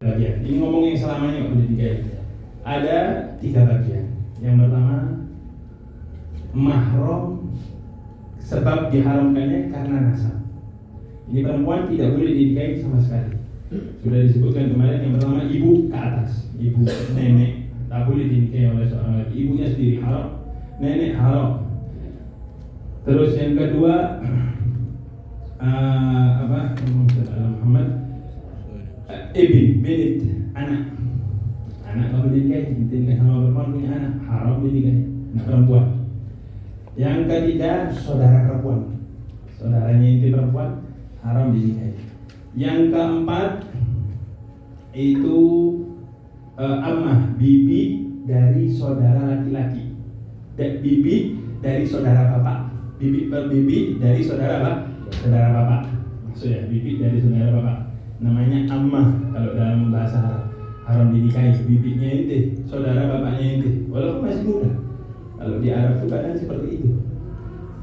bagian. Ini ngomong yang selamanya udah dinikahi. Ada 3 bagian. Yang pertama, mahram, sebab diharamkannya karena nasab. Ini perempuan tidak boleh dinikahi sama sekali. Sudah disebutkan kemarin. Yang pertama, ibu ke atas, ibu, nenek tak boleh dinikahi oleh seorang laki. Ibunya sendiri haram, nenek haram. Terus yang kedua, Muhammad ibn binit, anak tak boleh dinikahi sama perempuan punya anak, haram dinikahi anak perempuan. Yang ketiga, saudara perempuan, saudaranya inti perempuan, haram dinikahi. Yang keempat itu ammah, bibi dari saudara laki-laki, bibi dari saudara bapak, bibi dari saudara apa? Saudara bapak. Maksudnya bibi dari saudara bapak, namanya ammah kalau dalam bahasa Arab. Haram dinikahi bibinya inti, saudara bapaknya inti, walaupun masih muda. Kalau di Arab itu kadang seperti itu.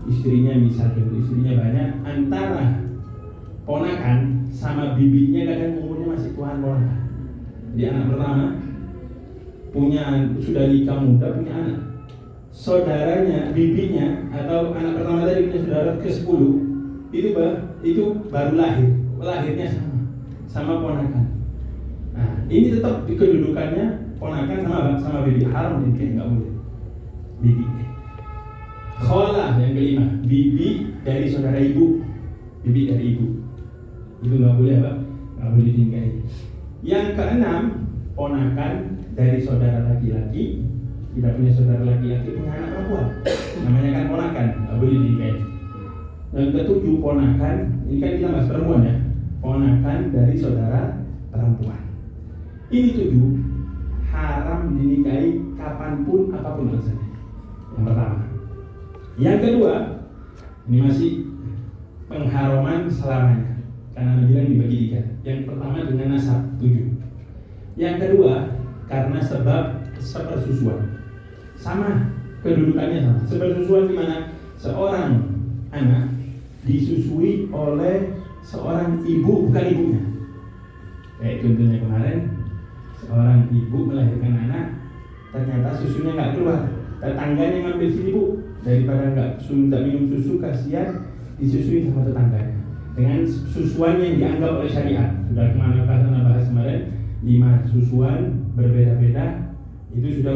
Istrinya misalnya, istrinya banyak, antara ponakan sama bibinya kadang umurnya masih tuaan ponakan. Jadi anak pertama sudah nikah muda, punya anak. Saudaranya, bibinya atau anak pertama tadi punya saudara ke-10, itu baru lahirnya sama ponakan. Nah, ini tetap kedudukannya ponakan sama bibi, haram dinikahi, nggak boleh. Bibi. Kholah yang kelima, bibi dari saudara ibu, bibi dari ibu, itu nggak boleh apa? Nggak boleh dinikahi. Yang keenam, ponakan dari saudara laki-laki. Tidak punya saudara laki-laki, punya anak perempuan, namanya kan ponakan, nggak boleh dinikahi. Yang ketujuh, ponakan, ini kan kita bahas perempuan ya, ponakan dari saudara perempuan. Ini 7 haram dinikahi kapanpun, apapun alasannya. Yang pertama. Yang kedua, ini masih pengharaman selamanya, karena Nabi bilang dibagi 3. Yang pertama dengan nasab 7. Yang kedua karena sebab sepersusuan, sama kedudukannya sama. Sepersusuan di mana seorang anak disusui oleh seorang ibu bukan ibunya. Kayak contohnya kemarin, seorang ibu melahirkan anak, ternyata susunya nggak keluar. Tetangganya ngambil sini bu, daripada nggak minum susu, kasihan disusui sama tetangganya dengan susuan yang dianggap oleh syariat. Sudah kemana-mana bahas kemarin, 5 susuan berbeda-beda itu sudah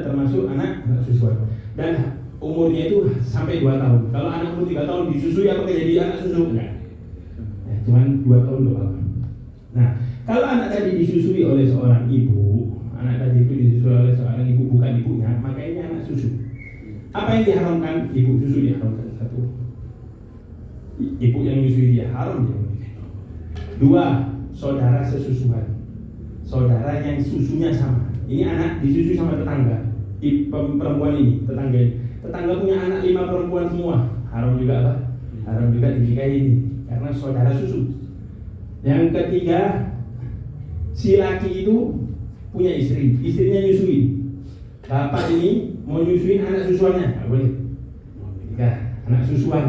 termasuk anak susuan, dan umurnya itu sampai 2 tahun. Kalau anak umur 3 tahun disusui apa jadi anak susu? Enggak. Ya, cuman 2 tahun doang. Nah, kalau anak tadi disusui oleh seorang ibu, anak tadi itu disusui oleh seorang ibu bukan ibunya, maka ini anak susu. Apa yang diharamkan? Ibu susu diharamkan. 1, ibu yang menyusui dia haram dia. 2, saudara sesusuan, saudara yang susunya sama. Ini anak disusui sama tetangga, perempuan ini, tetangga punya anak 5 perempuan semua, haram juga apa? Haram juga dinikahi ini, karena saudara susu. Yang ketiga, si laki itu punya istri, istrinya nyusui. Bapak ini mau nyusuin anak susuannya, nggak boleh. 3, anak susuan.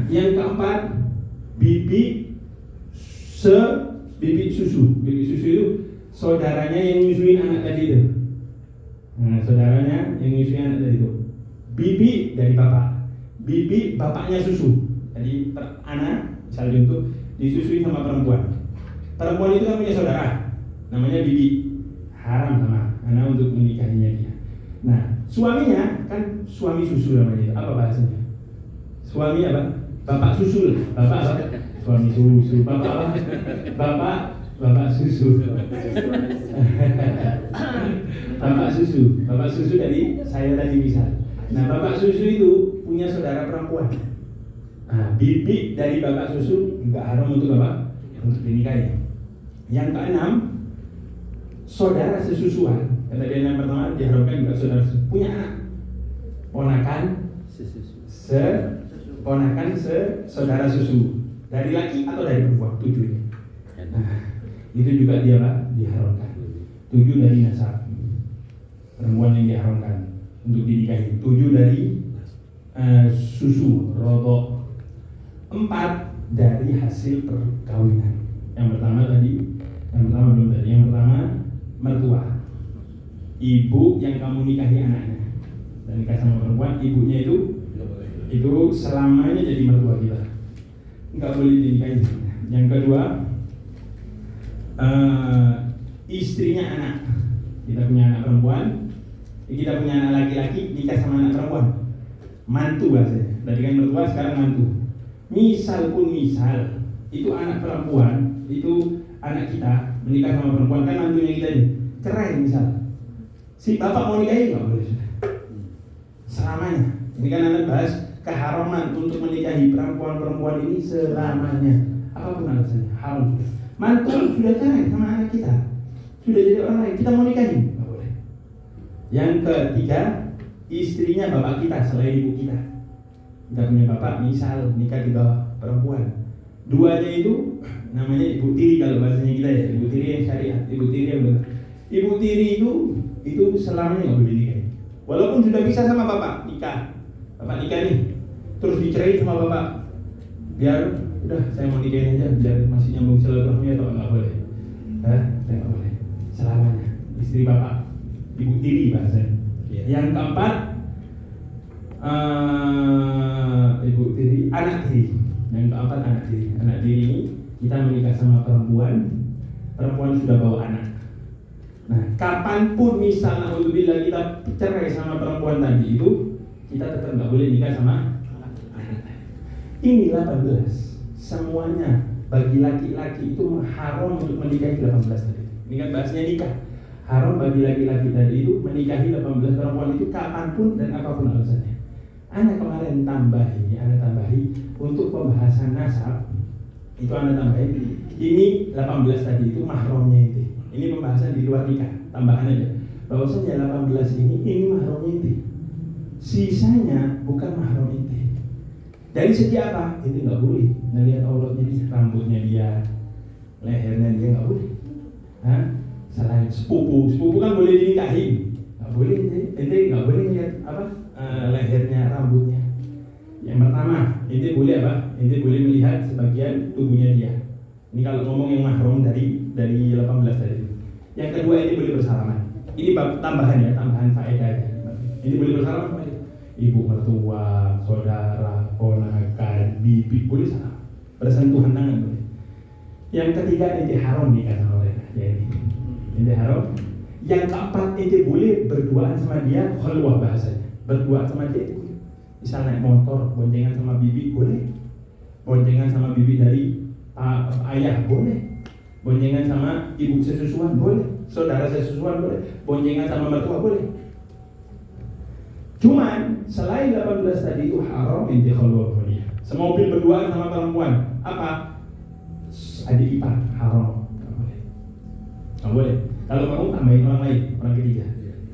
Yang keempat, bibi susu. Bibi susu itu saudaranya yang nyusuin anak tadi itu. Nah, saudaranya yang nyusuin anak tadi itu. Bibi dari bapak. Bibi bapaknya susu. Jadi anak, misalnya contoh, disusui sama perempuan. Perempuan itu kan punya saudara, namanya bibi, haram sama anak untuk menikahinya dia. Nah, suaminya kan suami susu namanya. Apa bahasanya? Suami apa? Bapak susul. Bapak apa? Suami susu. Bapak apa? Bapak susu. Bapak susu. Bapak susu dari saya tadi misal. Nah, bapak susu itu punya saudara perempuan. Nah, bibi dari bapak susu juga haram untuk apa? Untuk dinikahi. Yang keenam, saudara sesusuan. Kata dia yang pertama diharamkan juga saudara punya anak, ponakan saudara susu dari laki atau dari perempuan. 7 ini. Nah, itu juga dia diharamkan. 7 dari nasab, perempuan yang diharamkan untuk dinikahi. 7 dari susu, rodok. 4 dari hasil perkawinan. Yang pertama ibu yang kamu nikahi anaknya dan nikah sama perempuan, ibunya itu selamanya jadi mertua kita, nggak boleh dinikahi. Yang kedua, istrinya anak. Kita punya anak perempuan, kita punya anak laki-laki, nikah sama anak perempuan, mantu bahasanya. Tadi kan mertua, sekarang mantu. Misal itu anak perempuan, itu anak kita menikah sama perempuan, kan mantunya kita ini cerai misal, si bapak mau nikahi nggak boleh selamanya. Ini kan anak bahas keharaman untuk menikahi perempuan ini selamanya, apapun alasannya haram. Mantu sudah cerai sama anak kita, sudah jadi orang lain, kita mau nikahi nggak boleh. Yang ketiga, istrinya bapak kita selain ibu kita. Kita punya bapak misal nikah di bawah perempuan, duanya itu namanya ibu tiri kalau bahasanya kita ya, ibu tiri yang syariat, ibu tiri yang benar. Ibu tiri itu selamanya nggak boleh dinikahi. Walaupun sudah bisa sama bapak nikah nih, terus dicerai sama bapak, biar udah saya mau nikahin aja, biar masih nyambung silaturahmi, atau nggak boleh, nggak boleh selamanya. Istri bapak, ibu tiri bahasanya. Yang keempat, ibu tiri, anak tiri. Yang keempat anak tiri. Anak tiri ini kita menikah sama perempuan sudah bawa anak. Nah, kapanpun misalnya alhamdulillah kita cerai sama perempuan tadi itu, kita tetap nggak boleh nikah sama anak. Ini 18. Semuanya bagi laki-laki itu haram untuk menikahi 18 tadi. Ini kan bahasanya nikah. Haram bagi laki-laki tadi itu menikahi 18 perempuan itu kapanpun dan apapun alasannya. Anak kemarin tambahi untuk pembahasan nasab itu anak tambahin. Ini 18 tadi itu mahramnya itu. Ini pembahasan di luar nikah, tambahan aja. Bahwasanya 18 ini mahramnya itu. Sisanya bukan mahram itu. Dari segi apa? Itu nggak boleh. Ngelihat auratnya dia, rambutnya dia, lehernya dia nggak boleh. Selain sepupu kan boleh dinikahi, nggak boleh. Ente nggak boleh lihat lehernya, rambutnya. Yang pertama, ente boleh apa? Ente boleh melihat sebagian tubuhnya dia. Ini kalau ngomong yang mahram dari 18 tadi. Yang kedua, ente boleh bersalaman. Ini tambahan ya, tambahan faedah ya. Ente boleh bersalaman sama dia. Ibu mertua, saudara, ponakan, bibi boleh salam. Bersentuhan tangan boleh. Yang ketiga, ente haram nikah sama mereka. Ya ini. Ente haram. Yang keempat, ente boleh berduaan sama dia, khalwah bahasanya. Berduaan sama dia itu boleh. Misal naik motor, boncengan sama bibi boleh. Boncengan sama bibi dari ayah boleh. Boncengan sama ibu sesusuan boleh. Saudara sesusuan boleh. Boncengan sama mertua boleh. Cuman selain 18 tadi itu haram ente khalwah sama dia. Semobil berduaan sama perempuan, apa? Adik ipar, haram. Nggak boleh. Kalau kamu tambahin orang lain, orang ketiga.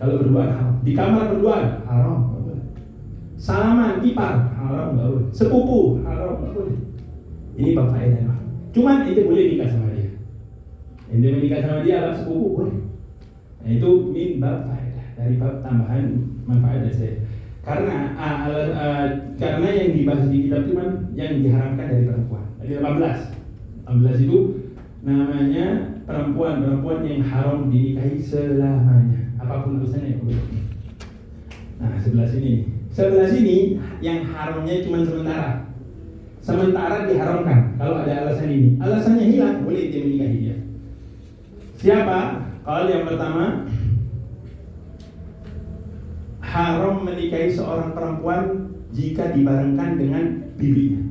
Kalau berduaan haram. Di kamar berduaan haram. Nggak boleh. Salaman ipar haram. Nggak boleh. Sepupu haram. Nggak boleh. Ini bab faedah. Cuman ente boleh nikah sama dia. Ente menikah sama dia apa? Sepupu boleh. Nah itu min bab faedah, dari bab tambahan manfaat dari saya. Karena yang dibahas di kitab itu yang diharamkan dari perempuan. Jadi 18 itu namanya perempuan yang haram dinikahi selamanya, apapun alasannya. Nah, sebelah sini yang haramnya cuma sementara diharamkan. Kalau ada alasan ini, alasannya hilang, boleh dia menikahi dia. Siapa? Kalau yang pertama, haram menikahi seorang perempuan jika dibarengkan dengan bibinya,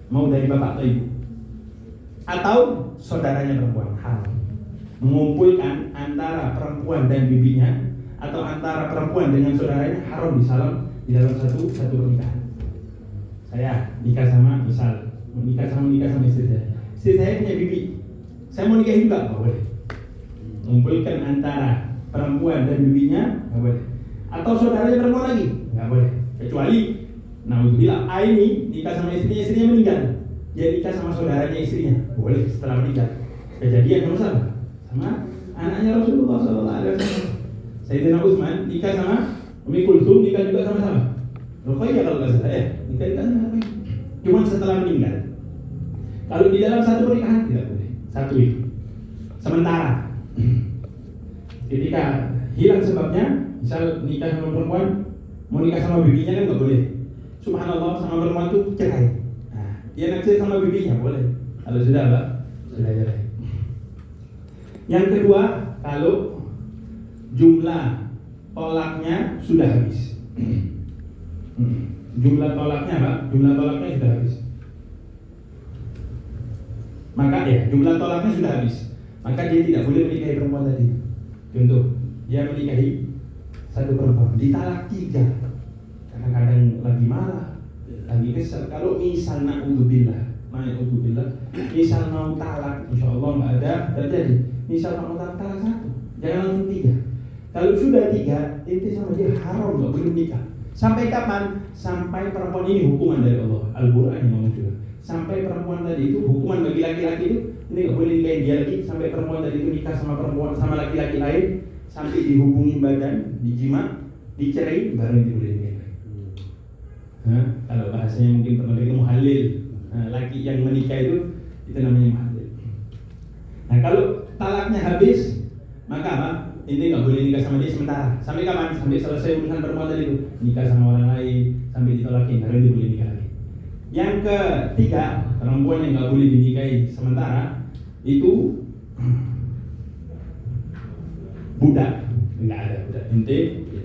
mau dari bapak atau ibu, atau saudaranya perempuan. Haram mengumpulkan antara perempuan dan bibinya, atau antara perempuan dengan saudaranya, haram di dalam satu pernikahan. Saya nikah sama istri saya. Istri saya punya bibi, saya mau nikah juga nggak boleh. Mengumpulkan antara perempuan dan bibinya nggak boleh. Atau saudaranya perempuan lagi nggak boleh. Kecuali, naudzubillah, ini nikah sama istrinya meninggal, dia nikah sama saudaranya istrinya, boleh setelah meninggal. Kejadian sama anaknya Rasulullah SAW. Sayyidina Utsman nikah sama Ummi Kulsum, nikah juga sama-sama. Ruqayyah kalau nggak salah ya, nikah sama. Cuma setelah meninggal. Kalau di dalam satu pernikahan tidak boleh. Satu itu. Sementara ketika hilang sebabnya, misal nikah sama perempuan, mau nikah sama bibinya kan nggak boleh. Subhanallah, sama perempuan tuh cerai. Nah, dia naksir sama bibinya boleh. Kalau sudah apa? Sudah cerai. Yang kedua, kalau jumlah tolaknya sudah habis. Jumlah tolaknya apa? Jumlah tolaknya sudah habis. Maka ya, jumlah tolaknya sudah habis. Maka dia tidak boleh menikahi perempuan tadi. Contoh, dia menikahi satu perempuan, ditalak 3. Karena kadang lagi marah, lagi kesal. Kalau misal na'udzubillah, misal mau talak, insya Allah nggak ada terjadi. Misal mau talak 1, jangan langsung 3. Kalau sudah 3, itu sama dia haram, nggak boleh menikah. Sampai kapan? Sampai perempuan ini hukuman dari Allah. Al-Quran yang ngomong juga. Sampai perempuan tadi itu hukuman bagi laki-laki itu, ini nggak boleh nikahin dia lagi. Sampai perempuan tadi itu nikah sama perempuan sama laki-laki lain, sampai dihubungi badan, dijima, dicerai, baru itu boleh nikah. Kalau bahasanya mungkin pernah itu muhalil. Laki yang menikah itu namanya muhalil. Nah kalau talaknya habis, maka apa? Ini nggak boleh nikah sama dia sementara. Sampai kapan? Sampai selesai urusan perempuan tadi itu. Nikah sama orang lain, sampai ditolakin, baru dia boleh nikah lagi. Yang ketiga, perempuan yang nggak boleh dinikahi sementara itu budak. Nggak ada budak. Ente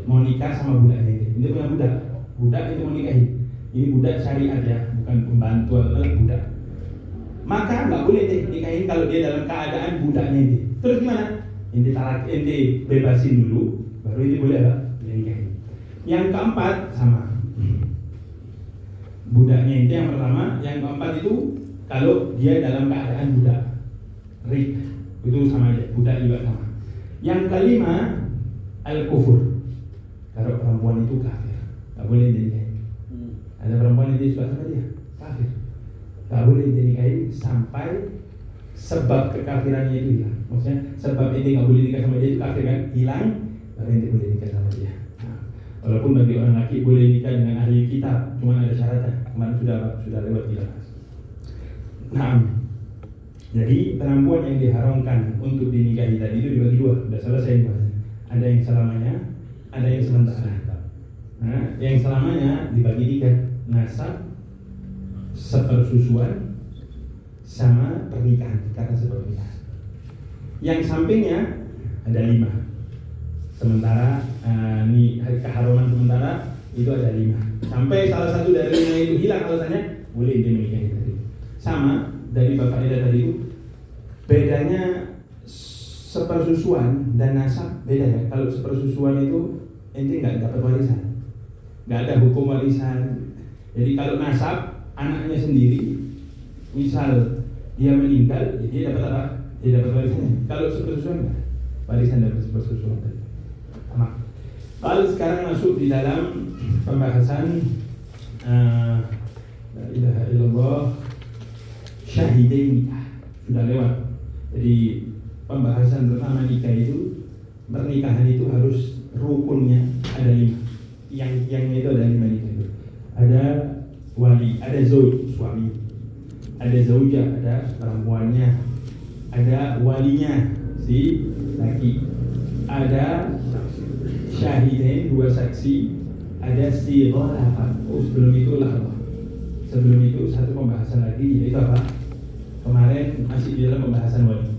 mau nikah sama budaknya ini. Ente punya budak. Budak itu mau nikahi. Ini budak syariat ya, bukan pembantu atau budak. Maka nggak boleh deh nikahin kalau dia dalam keadaan budaknya ini. Terus gimana? Ente talak, ente bebasin dulu, baru ini boleh apa? Nikahin. Yang keempat sama. Budaknya itu yang pertama, yang keempat itu kalau dia dalam keadaan budak, rik, itu sama aja, budak juga sama. Yang kelima, al-kufur. Kalau perempuan itu kafir, nggak boleh dinikahin. Ada perempuan yang dia suka sama dia, kafir, nggak boleh dinikahin sampai sebab kekafirannya itu hilang. Maksudnya sebab ini nggak boleh nikah sama dia itu kafir kan, hilang, baru ini boleh nikah sama dia. Walaupun bagi orang laki boleh nikah dengan ahli kitab, cuma ada syaratnya. Kemarin sudah lewat kita. Nah, jadi perempuan yang diharamkan untuk dinikahi tadi itu dibagi 2. Sudah selesai bahasanya. Ada yang selamanya, ada yang sementara. Nah, yang selamanya dibagi 3: nasab, sepersusuan, sama pernikahan karena sebab pernikahan. Yang sampingnya ada 5. Sementara ini keharuman sementara itu ada 5. Sampai salah satu dari 5 itu hilang alasannya, boleh dia menikahi tadi. Sama dari bapak Ida tadi itu, bedanya sepersusuan dan nasab beda ya. Kalau sepersusuan itu ente nggak dapat warisan, nggak ada hukum warisan. Jadi kalau nasab anaknya sendiri, misal dia meninggal, ya dia dapat apa? Dia dapat warisannya. Kalau sepersusuan nggak, warisan dari sepersusuan tadi. Kalau sekarang masuk di dalam pembahasan la ilaha illallah syahidain nikah, sudah lewat. Jadi pembahasan pertama nikah itu, pernikahan itu harus rukunnya ada 5. Yang itu ada 5 nikah itu. Ada wali, ada zauj, suami, ada zaujah, ada perempuannya, ada walinya si laki, ada syahidain 2 saksi, ada sighah 8. Sebelum itu lahar. Sebelum itu satu pembahasan lagi, yaitu apa? Kemarin masih di dalam pembahasan wali.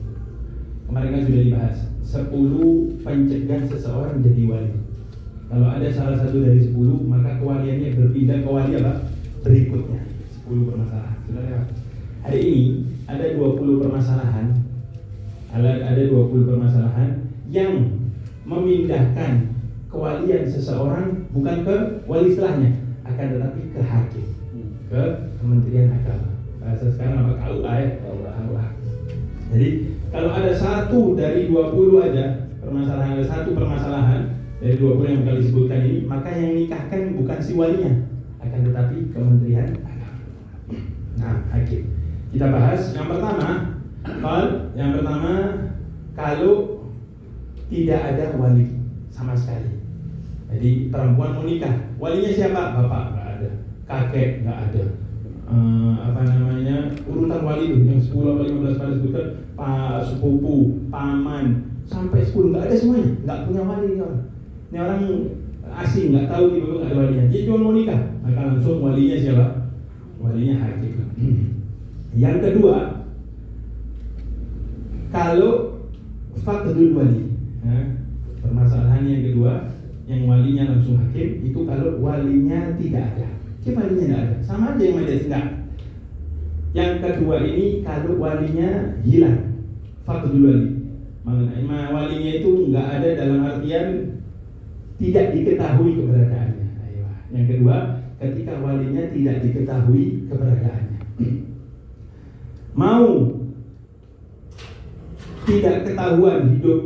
Kemarin kan sudah dibahas 10 pencegah seseorang jadi wali. Kalau ada salah satu dari 10, maka kewaliannya berpindah ke wali apa? Berikutnya 10 permasalahan. Sudah lewat. Hari ini ada 20 permasalahan. Ada 20 permasalahan yang memindahkan kewalian seseorang bukan ke wali setelahnya, akan tetapi ke hakim, ke Kementerian Agama. Bahasa sekarang apa? KUA ya? KUA. Jadi kalau ada satu dari 20 aja permasalahan, ada satu permasalahan dari 20 yang kali sebutkan ini, maka yang nikahkan bukan si walinya, akan tetapi Kementerian Agama. Nah, hakim. Kita bahas yang pertama. Kalau tidak ada wali sama sekali. Jadi perempuan mau nikah, walinya siapa? Bapak nggak ada, kakek nggak ada, urutan wali itu yang 10 atau 15 kali sebutkan, pak, sepupu, paman, sampai 10 nggak ada semuanya, nggak punya wali ini orang. Ini orang asing, nggak tahu tiba-tiba nggak ada walinya. Dia cuma mau nikah, maka langsung walinya siapa? Walinya hakim. Yang kedua, kalau faqdul wali, permasalahan yang kedua, yang walinya langsung hakim itu kalau walinya tidak ada. Walinya tidak ada, sama aja yang ada tidak. Yang kedua ini kalau walinya hilang, faqdul wali. Maknanya walinya itu nggak ada dalam artian tidak diketahui keberadaannya. Yang kedua, ketika walinya tidak diketahui keberadaannya. Mau tidak ketahuan hidup,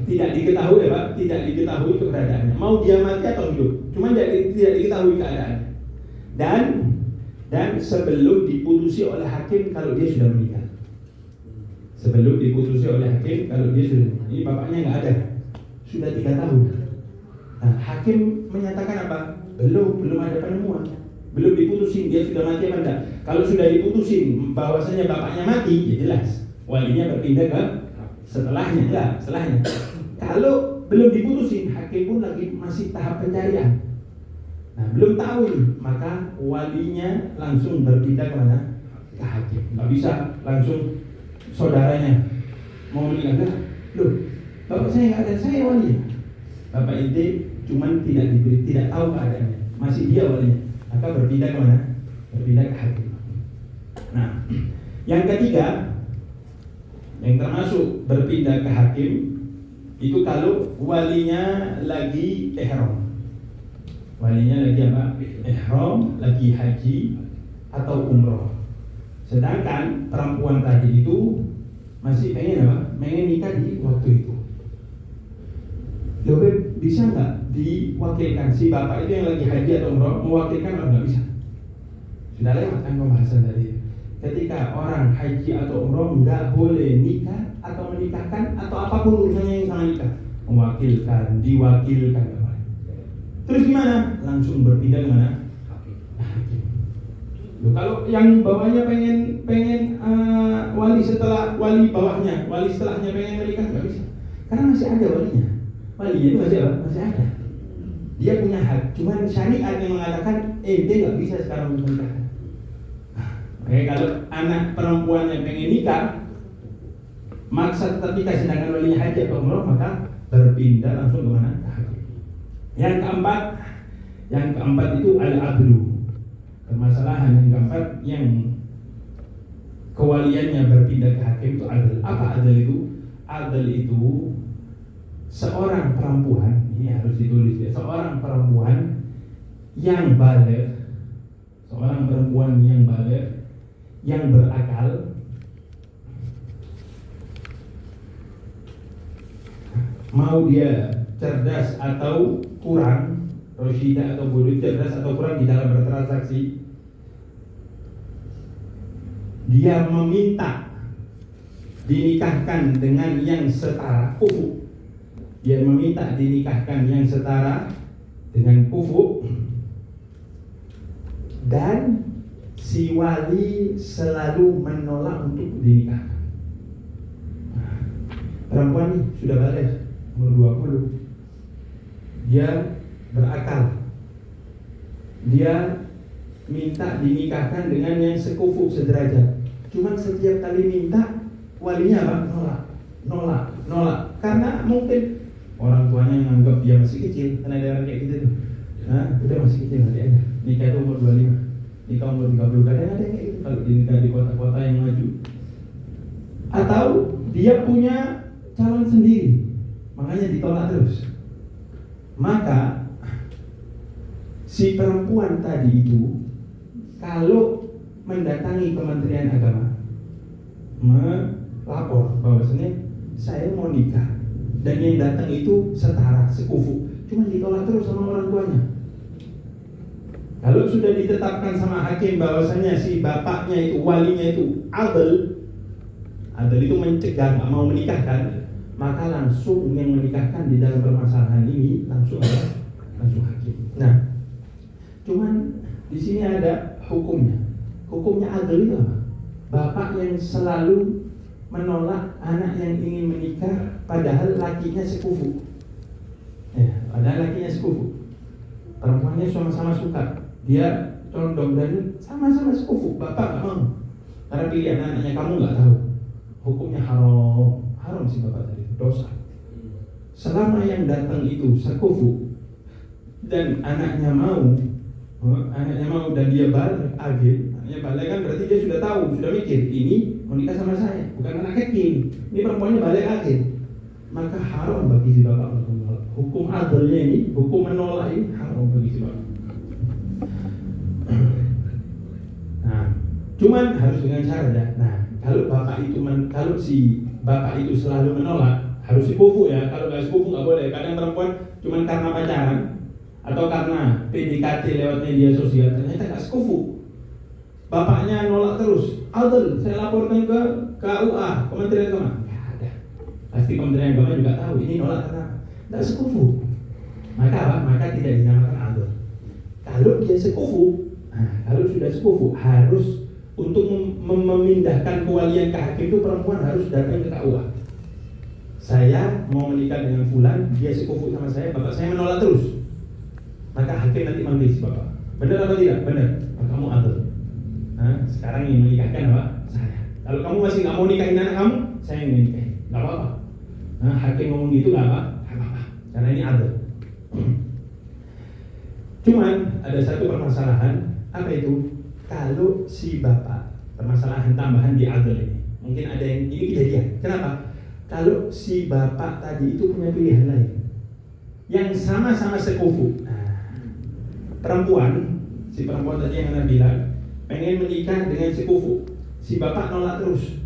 tidak diketahui ya Pak, tidak diketahui keberadaannya. Mau dia mati atau hidup, cuma tidak diketahui keadaannya. Dan sebelum diputusi oleh hakim kalau dia sudah meninggal. Sebelum diputusi oleh hakim kalau dia sudah, ini bapaknya nggak ada, sudah 3 tahun. Nah, hakim menyatakan apa? Belum ada penemuan, belum diputusin dia sudah mati apa enggak. Kalau sudah diputusin bahwasanya bapaknya mati, ya jelas walinya berpindah ke setelahnya. Kalau belum diputusin, hakim pun lagi masih tahap pencarian. Nah, belum tahu nih, maka walinya langsung berpindah kemana? Ke hakim. Nggak bisa langsung saudaranya mau menikah, loh, bapak saya nggak ada, saya walinya. Bapak inti cuman tidak tahu keadaannya, masih dia walinya, maka berpindah kemana? Berpindah ke hakim. Nah, yang ketiga, yang termasuk berpindah ke hakim itu kalau walinya lagi ihram. Walinya lagi apa? Ihram, lagi haji atau umroh. Sedangkan perempuan tadi itu masih pengen apa? Pengen nikah di waktu itu. Loh, bisa nggak diwakilkan si bapak itu yang lagi haji atau umroh mewakilkan atau nggak bisa? Sudah lewat kan pembahasan tadi. Ketika orang haji atau umroh nggak boleh nikah atau menikahkan atau apapun urusannya yang sama nikah, mewakilkan, diwakilkan. Terus gimana? Langsung berpindah ke mana? Hakim. Loh, kalau yang bawahnya pengen wali bawahnya, wali setelahnya pengen menikah nggak bisa, karena masih ada walinya. Walinya itu masih ada. Dia punya hak. Cuman syariat yang mengatakan, dia nggak bisa sekarang menikah. Oke, kalau anak perempuannya pengen nikah, maksa tetap nikah sedangkan walinya haji atau umroh, maka berpindah langsung ke mana? Yang keempat itu al-adlu. Permasalahan yang keempat yang kewaliannya berpindah ke hakim itu adl. Apa adl itu? Adl itu seorang perempuan, ini harus ditulis ya, seorang perempuan yang baligh, yang berakal, mau dia cerdas atau kurang, Roshidah atau bodoh, cerdas atau kurang di dalam bertransaksi, dia meminta dinikahkan dengan yang setara kufu. Dia meminta dinikahkan yang setara dengan kufu, dan si wali selalu menolak untuk dinikahkan. Perempuan ini sudah balik umur 20, dia berakal, dia minta dinikahkan dengan yang sekufu sederajat. Cuman setiap kali minta walinya apa? Nolak. Karena mungkin orang tuanya menganggap dia masih kecil, karena ada orang kayak gitu tuh. Nah, udah masih kecil nanti aja. Nikah itu umur 25, nikah umur 30. Kadang ada kayak gitu kalau nikah di kota-kota yang maju. Atau dia punya calon sendiri, makanya ditolak terus. Maka si perempuan tadi itu kalau mendatangi Kementerian Agama melapor bahwasanya saya mau nikah dan yang datang itu setara sekufu, cuma ditolak terus sama orang tuanya. Kalau sudah ditetapkan sama hakim bahwasanya si bapaknya itu, walinya itu adl itu mencegah, nggak mau menikahkan, maka langsung yang menikahkan di dalam permasalahan ini langsung hakim. Nah, Cuman di sini ada hukumnya. Hukumnya adil itu apa? Bapak yang selalu menolak anak yang ingin menikah padahal lakinya sekufu. Ya, padahal lakinya sekufu. Perempuannya sama-sama suka. Dia condong dan sama-sama sekufu. Bapak nggak mau. Karena pilihan anaknya kamu nggak tahu. Hukumnya haram. Haram sih bapak tadi. Dosa. Selama yang datang itu sekufu dan anaknya mau dan dia balik agil. Anaknya balik kan berarti dia sudah tahu, sudah mikir ini mau nikah sama saya, bukan anak kecil. Ini perempuannya balik agil. Maka haram bagi si bapak menolak. Hukum adilnya ini, hukum menolak ini haram bagi si bapak. Nah, cuman harus dengan syarat ya. Nah, kalau si bapak itu selalu menolak, harus sekufu ya. Kalau nggak sekufu nggak boleh. Kadang perempuan cuman karena pacaran atau karena PDKT lewat media sosial ternyata nggak sekufu. Bapaknya nolak terus. Adil, saya laporkan ke KUA, Kementerian Agama. Nggak ada. Pasti Kementerian Agama juga tahu ini nolak karena nggak sekufu. Maka apa? Maka tidak dinamakan adil. Kalau dia sekufu, kalau sudah sekufu harus untuk memindahkan kewalian ke hakim itu perempuan harus datang ke KUA. Saya mau menikah dengan fulan, dia sekufu sama saya, bapak saya menolak terus. Maka hakim nanti manggil si bapak. Benar apa tidak? Benar. Maka kamu adil. Sekarang yang menikahkan apa? Saya. Kalau kamu masih nggak mau nikahin anak kamu, saya yang menikahin. Nggak apa-apa. Hakim ngomong gitu nggak apa-apa. Karena ini adil. Cuman ada satu permasalahan. Apa itu? Kalau si bapak, permasalahan tambahan di adil ini. Mungkin ada yang ini kejadian. Kenapa? Kalau si bapak tadi itu punya pilihan lain yang sama-sama sekufu. Si perempuan tadi yang Anda bilang pengen menikah dengan sekufu. Si bapak nolak terus.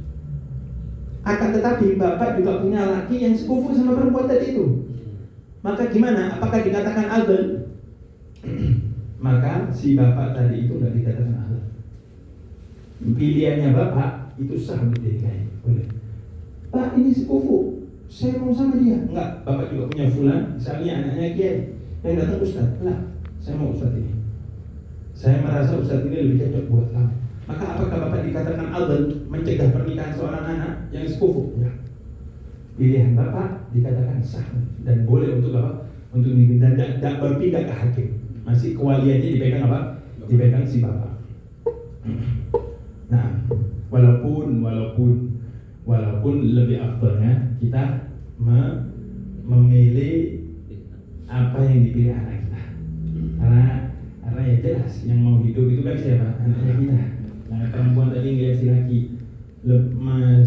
Akan tetapi bapak juga punya laki yang sekufu sama perempuan tadi itu. Maka gimana? Apakah dikatakan adil? Maka si bapak tadi itu nggak dikatakan adil. Pilihannya bapak itu sah untuk dinikahi. Boleh. Pak, ini sekufu, saya mau sama dia. Enggak, bapak juga punya fulan, misalnya anaknya kiai. Yang datang ustaz, lah, saya mau ustaz ini. Saya merasa ustaz ini lebih cocok buat kamu. Maka apakah bapak dikatakan adil mencegah pernikahan seorang anak yang sekufu? Ya. Pilihan bapak dikatakan sah dan boleh untuk apa? Untuk dan tidak berpindah ke hakim. Masih kewaliannya dipegang apa? Dipegang si bapak. Nah, walaupun lebih afdalnya kita memilih apa yang dipilih anak kita. Karena ya jelas yang mau hidup itu kan siapa? Anaknya kita. Nah, perempuan tadi ngeliat si laki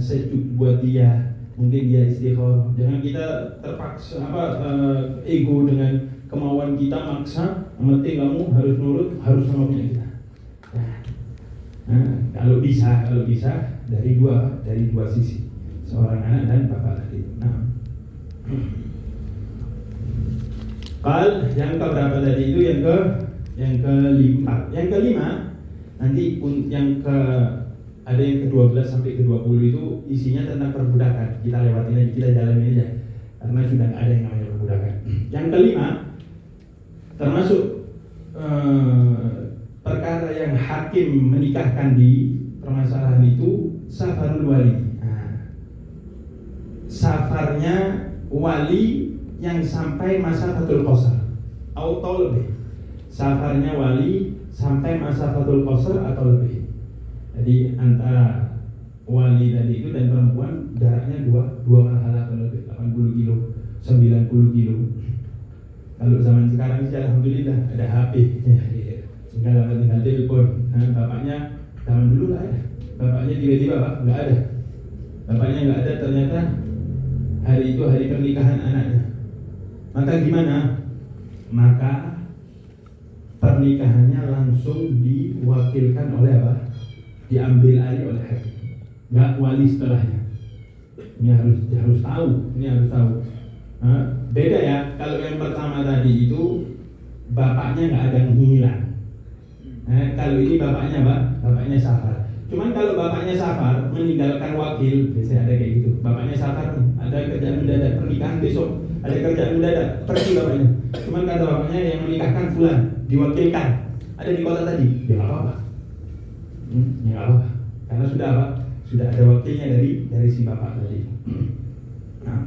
sejuk buat dia, mungkin dia istiqomah. Jangan kita terpaksa ego dengan kemauan kita maksa. Yang penting kamu harus nurut, harus sama punya kita. Nah, kalau bisa dari dua sisi, seorang anak dan bapak tadi. Nah, yang keberapa tadi itu yang kelima. Yang kelima nanti ada yang ke-12 sampai ke-20 itu isinya tentang perbudakan. Kita lewatin aja, kita jalanin aja karena sudah nggak ada yang namanya perbudakan. Yang kelima termasuk perkara yang hakim menikahkan di permasalahan itu safarul wali. Safarnya wali yang sampai masa fatul qasar atau lebih. Safarnya wali sampai masa fatul qasar atau lebih. Jadi antara wali tadi itu dan perempuan jaraknya dua marhalah atau lebih, 80 kilo, 90 kilo. Kalau zaman sekarang sih alhamdulillah ada HP. Sehingga dapat tinggal telepon. Bapaknya zaman dulu nggak ada. Bapaknya tiba-tiba nggak ada. Bapaknya nggak ada, ternyata hari itu hari pernikahan anaknya. Maka gimana? Maka pernikahannya langsung diwakilkan oleh apa? Diambil alih oleh hakim. Nggak wali setelahnya. Ini harus tahu. Beda ya. Kalau yang pertama tadi itu bapaknya nggak ada yang hilang. Kalau ini bapaknya safar. Cuman kalau bapaknya safar meninggalkan wakil, biasanya ada kayak gitu. Bapaknya safar nih, ada kerjaan mendadak, pernikahan besok, ada kerjaan mendadak, pergi bapaknya. Cuman kata bapaknya yang menikahkan fulan, diwakilkan. ada di kota tadi, ya nggak apa-apa. Ya nggak apa-apa, karena sudah apa? Sudah ada wakilnya dari si bapak tadi. Nah,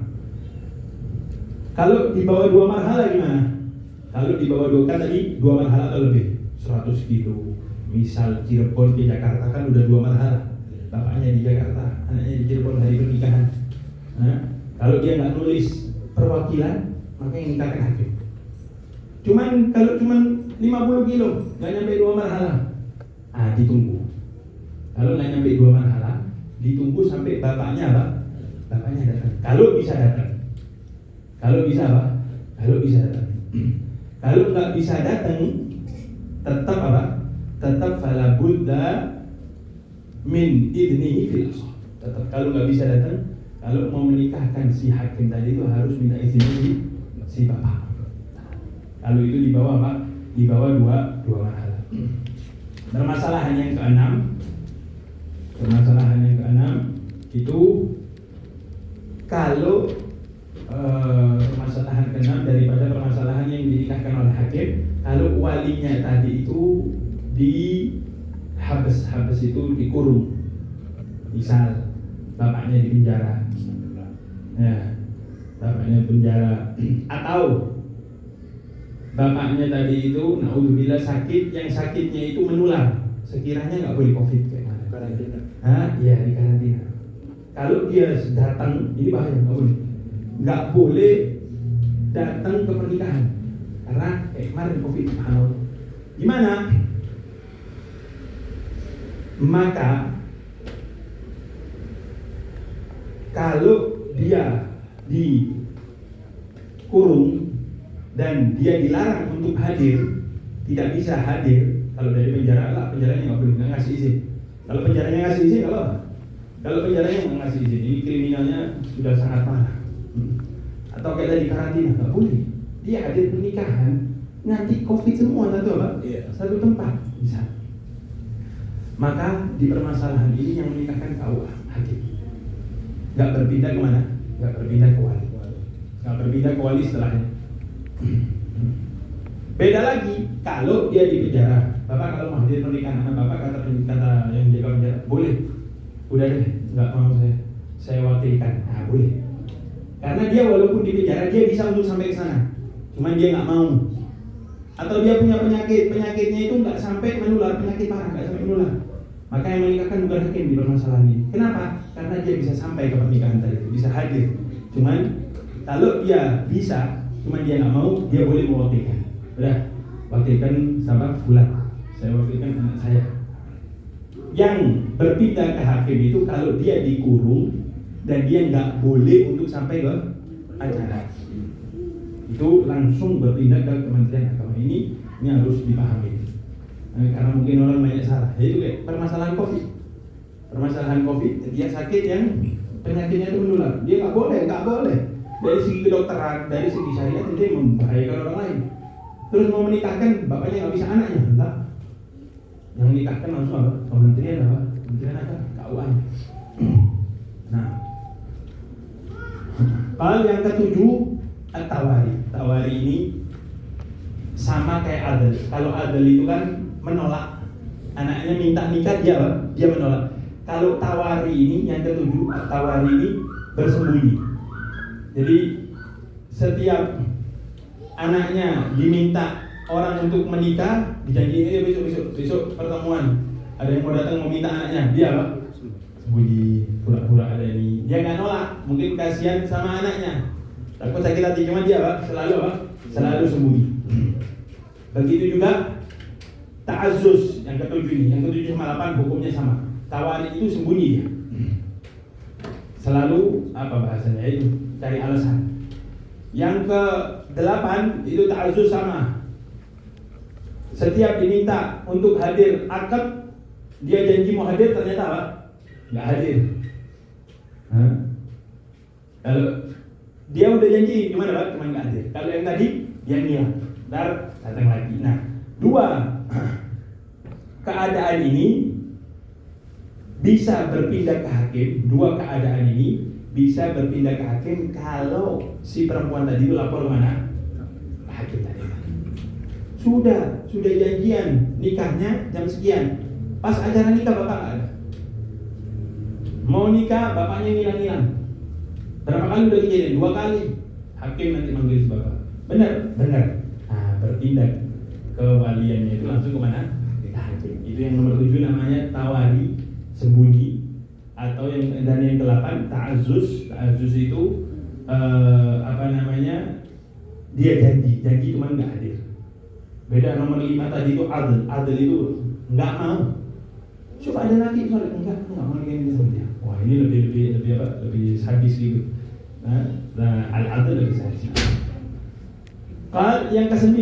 kalau di bawah 2 marhala gimana? Kalau di bawah 2 kan tadi 2 marhala atau lebih, 100 kilo. Misal Cirebon ke Jakarta kan udah 2 marhala. Bapaknya di Jakarta, anaknya di Cirebon hari pernikahan. Nah, kalau dia nggak nulis perwakilan, maka yang nikahkan hakim. Kalau cuman 50 kilo, nggak nyampe 2 marhala, ditunggu. Kalau nggak nyampe 2 marhala, ditunggu sampai bapaknya apa? Bapaknya datang. Kalau bisa datang. Kalau bisa apa? Kalau bisa datang. Kalau nggak bisa datang, tetap apa? Tetap fala budda min idnihi fil asal. Tetap kalau nggak bisa datang, kalau mau menikahkan si hakim tadi itu harus minta izin si bapak. Kalau itu di bawah apa? Di bawah 2 marhala. Permasalahan yang keenam. Permasalahan yang keenam itu kalau permasalahan keenam daripada permasalahan yang dinikahkan oleh hakim, kalau walinya tadi itu habis itu dikurung, misal bapaknya di penjara, ya bapaknya penjara, atau bapaknya tadi itu naudzubillah sakit, yang sakitnya itu menular, sekiranya nggak boleh covid kayak mana? Karantina. Ya di karantina. Kalau dia datang, ini bahaya, nggak boleh datang ke pernikahan karena kemarin covid. Gimana? Maka kalau dia dikurung dan dia dilarang untuk hadir, tidak bisa hadir. Kalau dari penjara lah, penjaranya nggak boleh, nggak ngasih izin. Kalau penjaranya ngasih izin nggak apa-apa. Kalau penjaranya nggak ngasih izin, ini kriminalnya sudah sangat parah. Atau kayak tadi karantina nggak boleh. Dia hadir pernikahan, nanti covid semua satu apa? Satu tempat bisa. Maka di permasalahan ini yang menikahkan KUA hakim. Nggak berpindah kemana? Nggak berpindah ke wali. Nggak berpindah ke wali setelahnya. Beda lagi kalau dia di penjara. Bapak kalau mau hadir pernikahan anak bapak, kata yang jaga penjara, boleh. Udah deh, nggak mau saya wakilkan. Boleh. Karena dia walaupun di penjara dia bisa untuk sampai ke sana. Cuman dia nggak mau. Atau dia punya penyakitnya itu nggak sampai menular, penyakit parah nggak sampai menular. Maka yang menikahkan bukan hakim di permasalahan ini. Kenapa? Karena dia bisa sampai ke pernikahan tadi itu, bisa hadir. Cuman kalau dia bisa, cuman dia nggak mau, dia boleh mewakilkan. Udah, wakilkan sama fulan. Saya wakilkan anak saya. Yang berpindah ke hakim itu kalau dia dikurung dan dia nggak boleh untuk sampai ke acara, itu langsung berpindah ke Kementerian Agama. Ini harus dipahami. Karena mungkin orang banyak salah. Itu kayak permasalahan COVID. Permasalahan COVID, dia sakit yang penyakitnya itu menular. Dia nggak boleh. Dari segi kedokteran, dari segi syariat dia membahayakan orang lain. Terus mau menikahkan, bapaknya nggak bisa anaknya, entah. Yang menikahkan langsung apa? Kementerian apa? Kementerian Agama, KUA. Nah, hal yang ketujuh, at-tawari. Tawari ini sama kayak adl. Kalau adl itu kan menolak, anaknya minta nikah dia menolak. Kalau tawari ini yang ketujuh, tawari ini bersembunyi. Jadi setiap anaknya diminta orang untuk menikah, dijanjiin besok pertemuan. Ada yang mau datang mau minta anaknya, dia apa? Sembunyi, pura-pura ada ini. Dia nggak nolak, mungkin kasihan sama anaknya. Takut sakit hati, cuma dia apa? Selalu sembunyi. Begitu juga ta'azzus yang ketujuh ini, yang ketujuh sama 8 hukumnya sama. Tawari itu sembunyi dia. Selalu apa bahasanya itu? Cari alasan. Yang ke-8 itu ta'azzus sama. Setiap diminta untuk hadir akad, dia janji mau hadir, ternyata apa? Nggak hadir. Kalau dia udah janji, gimana Pak? Cuma nggak hadir. Kalau yang tadi dia ngilang, datang lagi. Nah, 2 keadaan ini bisa berpindah ke hakim. 2 keadaan ini bisa berpindah ke hakim kalau si perempuan tadi itu lapor mana? Ke hakim tadi. sudah janjian nikahnya jam sekian, pas acara nikah bapak nggak ada. Mau nikah bapaknya ngilang-ngilang. Berapa kali udah kejadian? 2 kali. Hakim nanti manggil si bapak. Benar. Nah, bertindak ke waliannya itu langsung kemana? Ke hakim. Itu yang nomor 7 namanya tawari, sembunyi, atau yang ke-8 ta'azzuz. Ta'azzuz itu dia janji cuman nggak hadir. Beda nomor 5 tadi itu adl itu nggak mau. Coba ada lagi soalnya enggak mau ini sebenarnya. Wah, ini lebih sadis gitu. Nah, al-adl lebih sadis. Kalau yang ke-9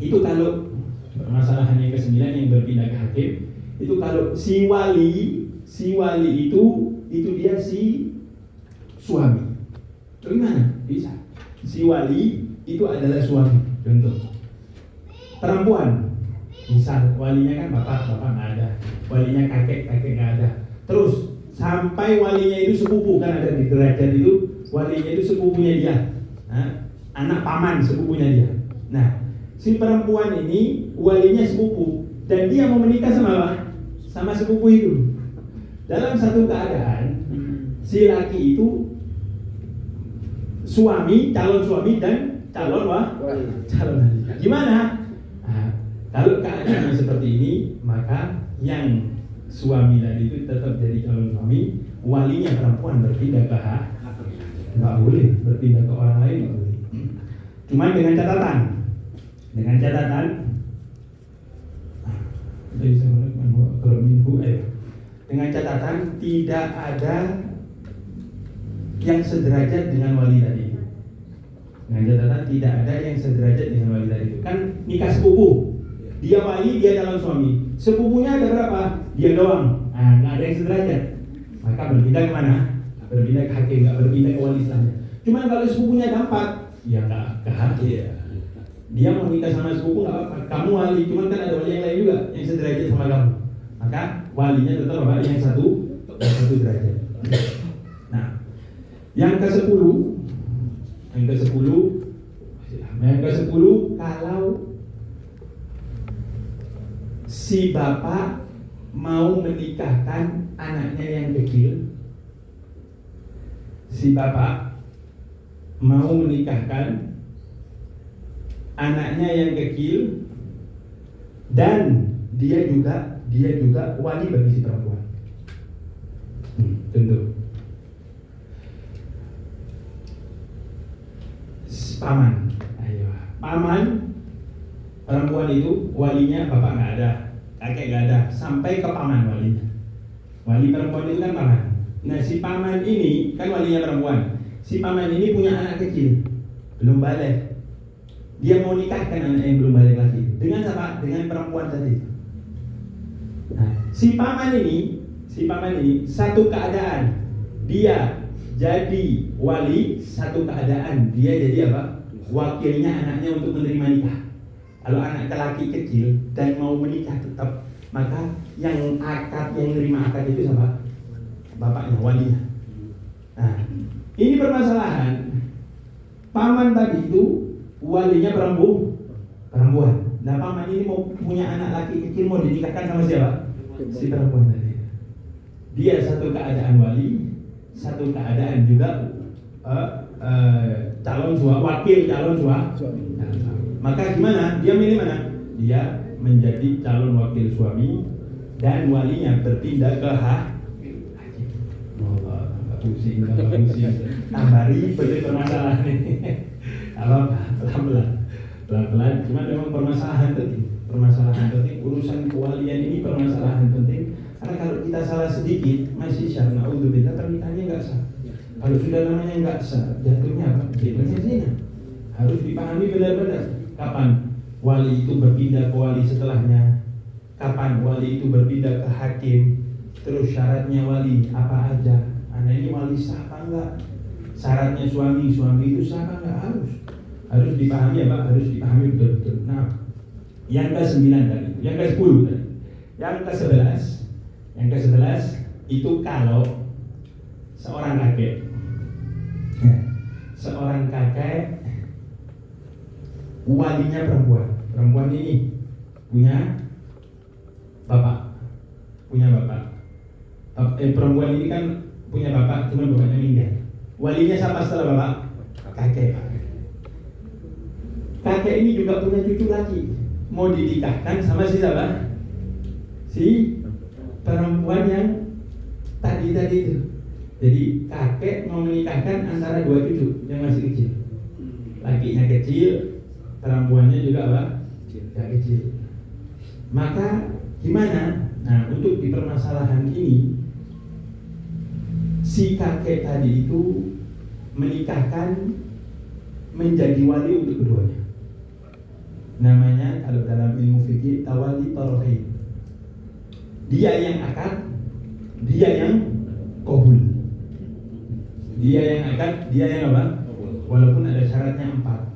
itu kalau permasalahan yang ke-9 yang berpindah ke hakim itu kalau si wali itu dia si suami. Bagaimana? Bisa. Si wali itu adalah suami. Contoh. Perempuan. Misal walinya kan bapak nggak ada. Walinya kakek nggak ada. Terus sampai walinya itu sepupu, kan ada di derajat itu walinya itu sepupunya dia. Anak paman sepupunya dia. Nah, si perempuan ini walinya sepupu dan dia mau menikah sama apa? Sama sepupu itu. Dalam satu keadaan si laki itu calon suami dan calon wali. Gimana? Nah, kalau keadaannya seperti ini, maka yang suami tadi itu tetap jadi calon suami, walinya perempuan berpindah ke nggak boleh, berpindah ke orang lain nggak boleh. Cuman dengan catatan dengan catatan tidak ada yang sederajat dengan wali tadi. Dengan catatan tidak ada yang sederajat dengan wali tadi. Kan nikah sepupu, dia wali, dia calon suami. Sepupunya ada berapa? Dia doang. Nah, nggak ada yang sederajat. Maka berpindah kemana? Berpindah ke hakim, nggak berpindah ke wali selanjutnya. Cuman kalau sepupunya ada 4, ya nggak ke hakim. Dia mau nikah sama sepupu nggak apa-apa. Kamu wali, cuman kan ada wali yang lain juga yang sederajat sama kamu. Maka walinya tetap apa? Yang satu derajat. Nah, yang ke-10 kalau si bapak mau menikahkan anaknya yang kecil, dan dia juga wali bagi si perempuan. Contoh, paman perempuan itu walinya bapak nggak ada, kakek nggak ada, sampai ke paman walinya. Wali perempuan itu kan paman. Nah, si paman ini kan walinya perempuan. Si paman ini punya anak kecil, belum balik. Dia mau nikahkan anak yang belum balik lagi. Dengan siapa? Dengan perempuan tadi. Nah, si paman ini satu keadaan dia jadi wali, satu keadaan dia jadi apa? Wakilnya anaknya untuk menerima nikah. Kalau anak laki kecil dan mau menikah tetap, maka yang menerima akad itu siapa? Bapaknya, walinya. Nah, ini permasalahan. Paman tadi itu walinya perempuan. Nah, paman ini mau punya anak laki kecil, mau dinikahkan sama siapa? Si perempuan tadi. Dia satu keadaan wali, satu keadaan juga wakil calon suami. Maka gimana? Dia milih mana? Dia menjadi calon wakil suami dan walinya berpindah ke hakim. Pusing. Tambah ribet permasalahan ini. Pelan-pelan. Cuma memang permasalahan penting. Urusan kewalian ini permasalahan penting. Karena kalau kita salah sedikit, masih syah. Naudzubillah, pernikahannya nggak sah. Kalau sudah namanya nggak sah, jatuhnya apa? Jatuhnya zina. Harus dipahami benar-benar. Kapan wali itu berpindah ke wali setelahnya? Kapan wali itu berpindah ke hakim? Terus syaratnya wali apa aja? Anak ini wali sah apa enggak? Syaratnya suami itu sah apa enggak? Harus dipahami apa? Harus dipahami betul-betul. Nah, yang ke-9 tadi, yang ke-10 tadi, yang ke-11 itu kalau seorang kakek walinya perempuan. Perempuan ini punya bapak. Perempuan ini kan punya bapak, cuma bapaknya meninggal. Walinya siapa setelah bapak? Kakek. Kakek ini juga punya cucu lagi, mau dinikahkan sama si siapa? Si perempuan yang tadi itu. Jadi kakek mau menikahkan antara dua cucu yang masih kecil. Lakinya kecil, perempuannya juga apa? Kecil. Maka gimana? Nah, untuk di permasalahan ini, si kakek tadi itu menikahkan menjadi wali untuk keduanya. Namanya kalau dalam ilmu fikih tawali tarafain. Dia yang akad, dia yang qabul. Dia yang akad, dia yang apa? Walaupun ada syaratnya 4.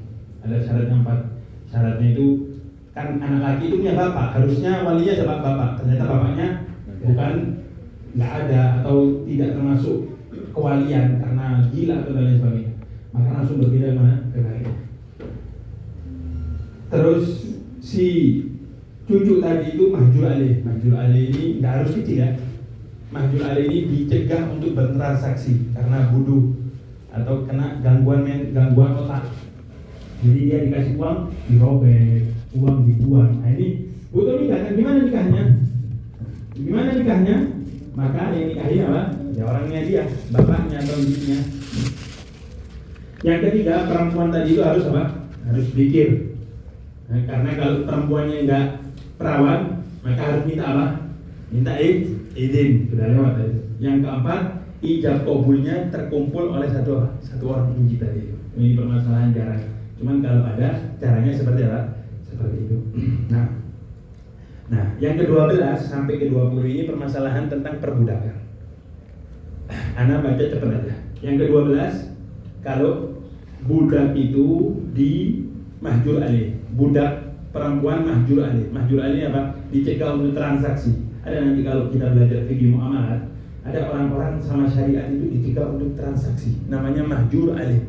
Syaratnya itu kan anak laki itu punya bapak, harusnya walinya sebab bapak. Ternyata bapaknya nggak ada atau tidak termasuk kewalian karena gila atau lain sebagainya. Maka langsung berpindah mana? Ke kakek. Terus si cucu tadi itu mahjur alih. Mahjur alih ini nggak harus kecil ya. Mahjur alih ini dicegah untuk bertransaksi karena bodoh atau kena gangguan otak. Jadi dia dikasih uang dirobek, uang dibuang. Nah ini butuh nikah kan? Gimana nikahnya? Maka yang nikahin apa? Ya orangnya dia, bapaknya atau ibunya. Yang ketiga, perempuan tadi itu harus apa? Harus bikir. Nah, karena kalau perempuannya nggak perawan, maka harus minta apa? Minta izin. Sudah lewat tadi. Yang keempat, ijab kabulnya terkumpul oleh satu orang injil tadi. Ini permasalahan jarang. Cuman kalau ada, caranya seperti apa? Seperti itu. Nah, yang ke-12 sampai ke-20 ini permasalahan tentang perbudakan. Ana baca cepat aja. Yang ke-12, kalau budak itu di mahjur alih, budak perempuan mahjur alih. Mahjur alih apa? Dicegah untuk transaksi. Ada nanti kalau kita belajar fikih muamalat, ada orang-orang sama syariat itu dicegah untuk transaksi. Namanya mahjur alih.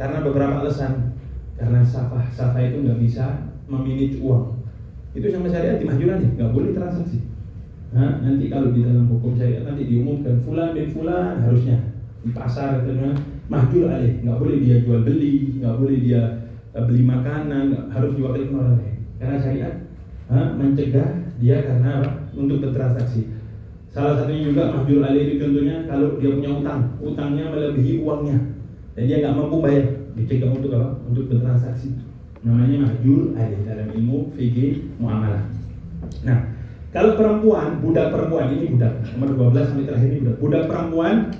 Karena beberapa alasan. Karena safah itu nggak bisa memanage uang. Itu sama syariat di mahjur alih, nggak boleh transaksi. Nah, nanti kalau di dalam hukum syariat nanti diumumkan fulan bin fulan harusnya di pasar itu mahjur alih, nggak boleh dia jual beli, nggak boleh dia beli makanan, harus diwakilkan orang lain. Karena syariat mencegah dia karena apa? Untuk bertransaksi. Salah satunya juga mahjur alih itu contohnya kalau dia punya utangnya melebihi uangnya dan dia nggak mampu bayar, dicegah untuk apa? Untuk bertransaksi. Namanya mahjur alih dalam ilmu fikih muamalah. Nah, kalau perempuan, budak perempuan ini budak nomor 12 sampai terakhir ini budak perempuan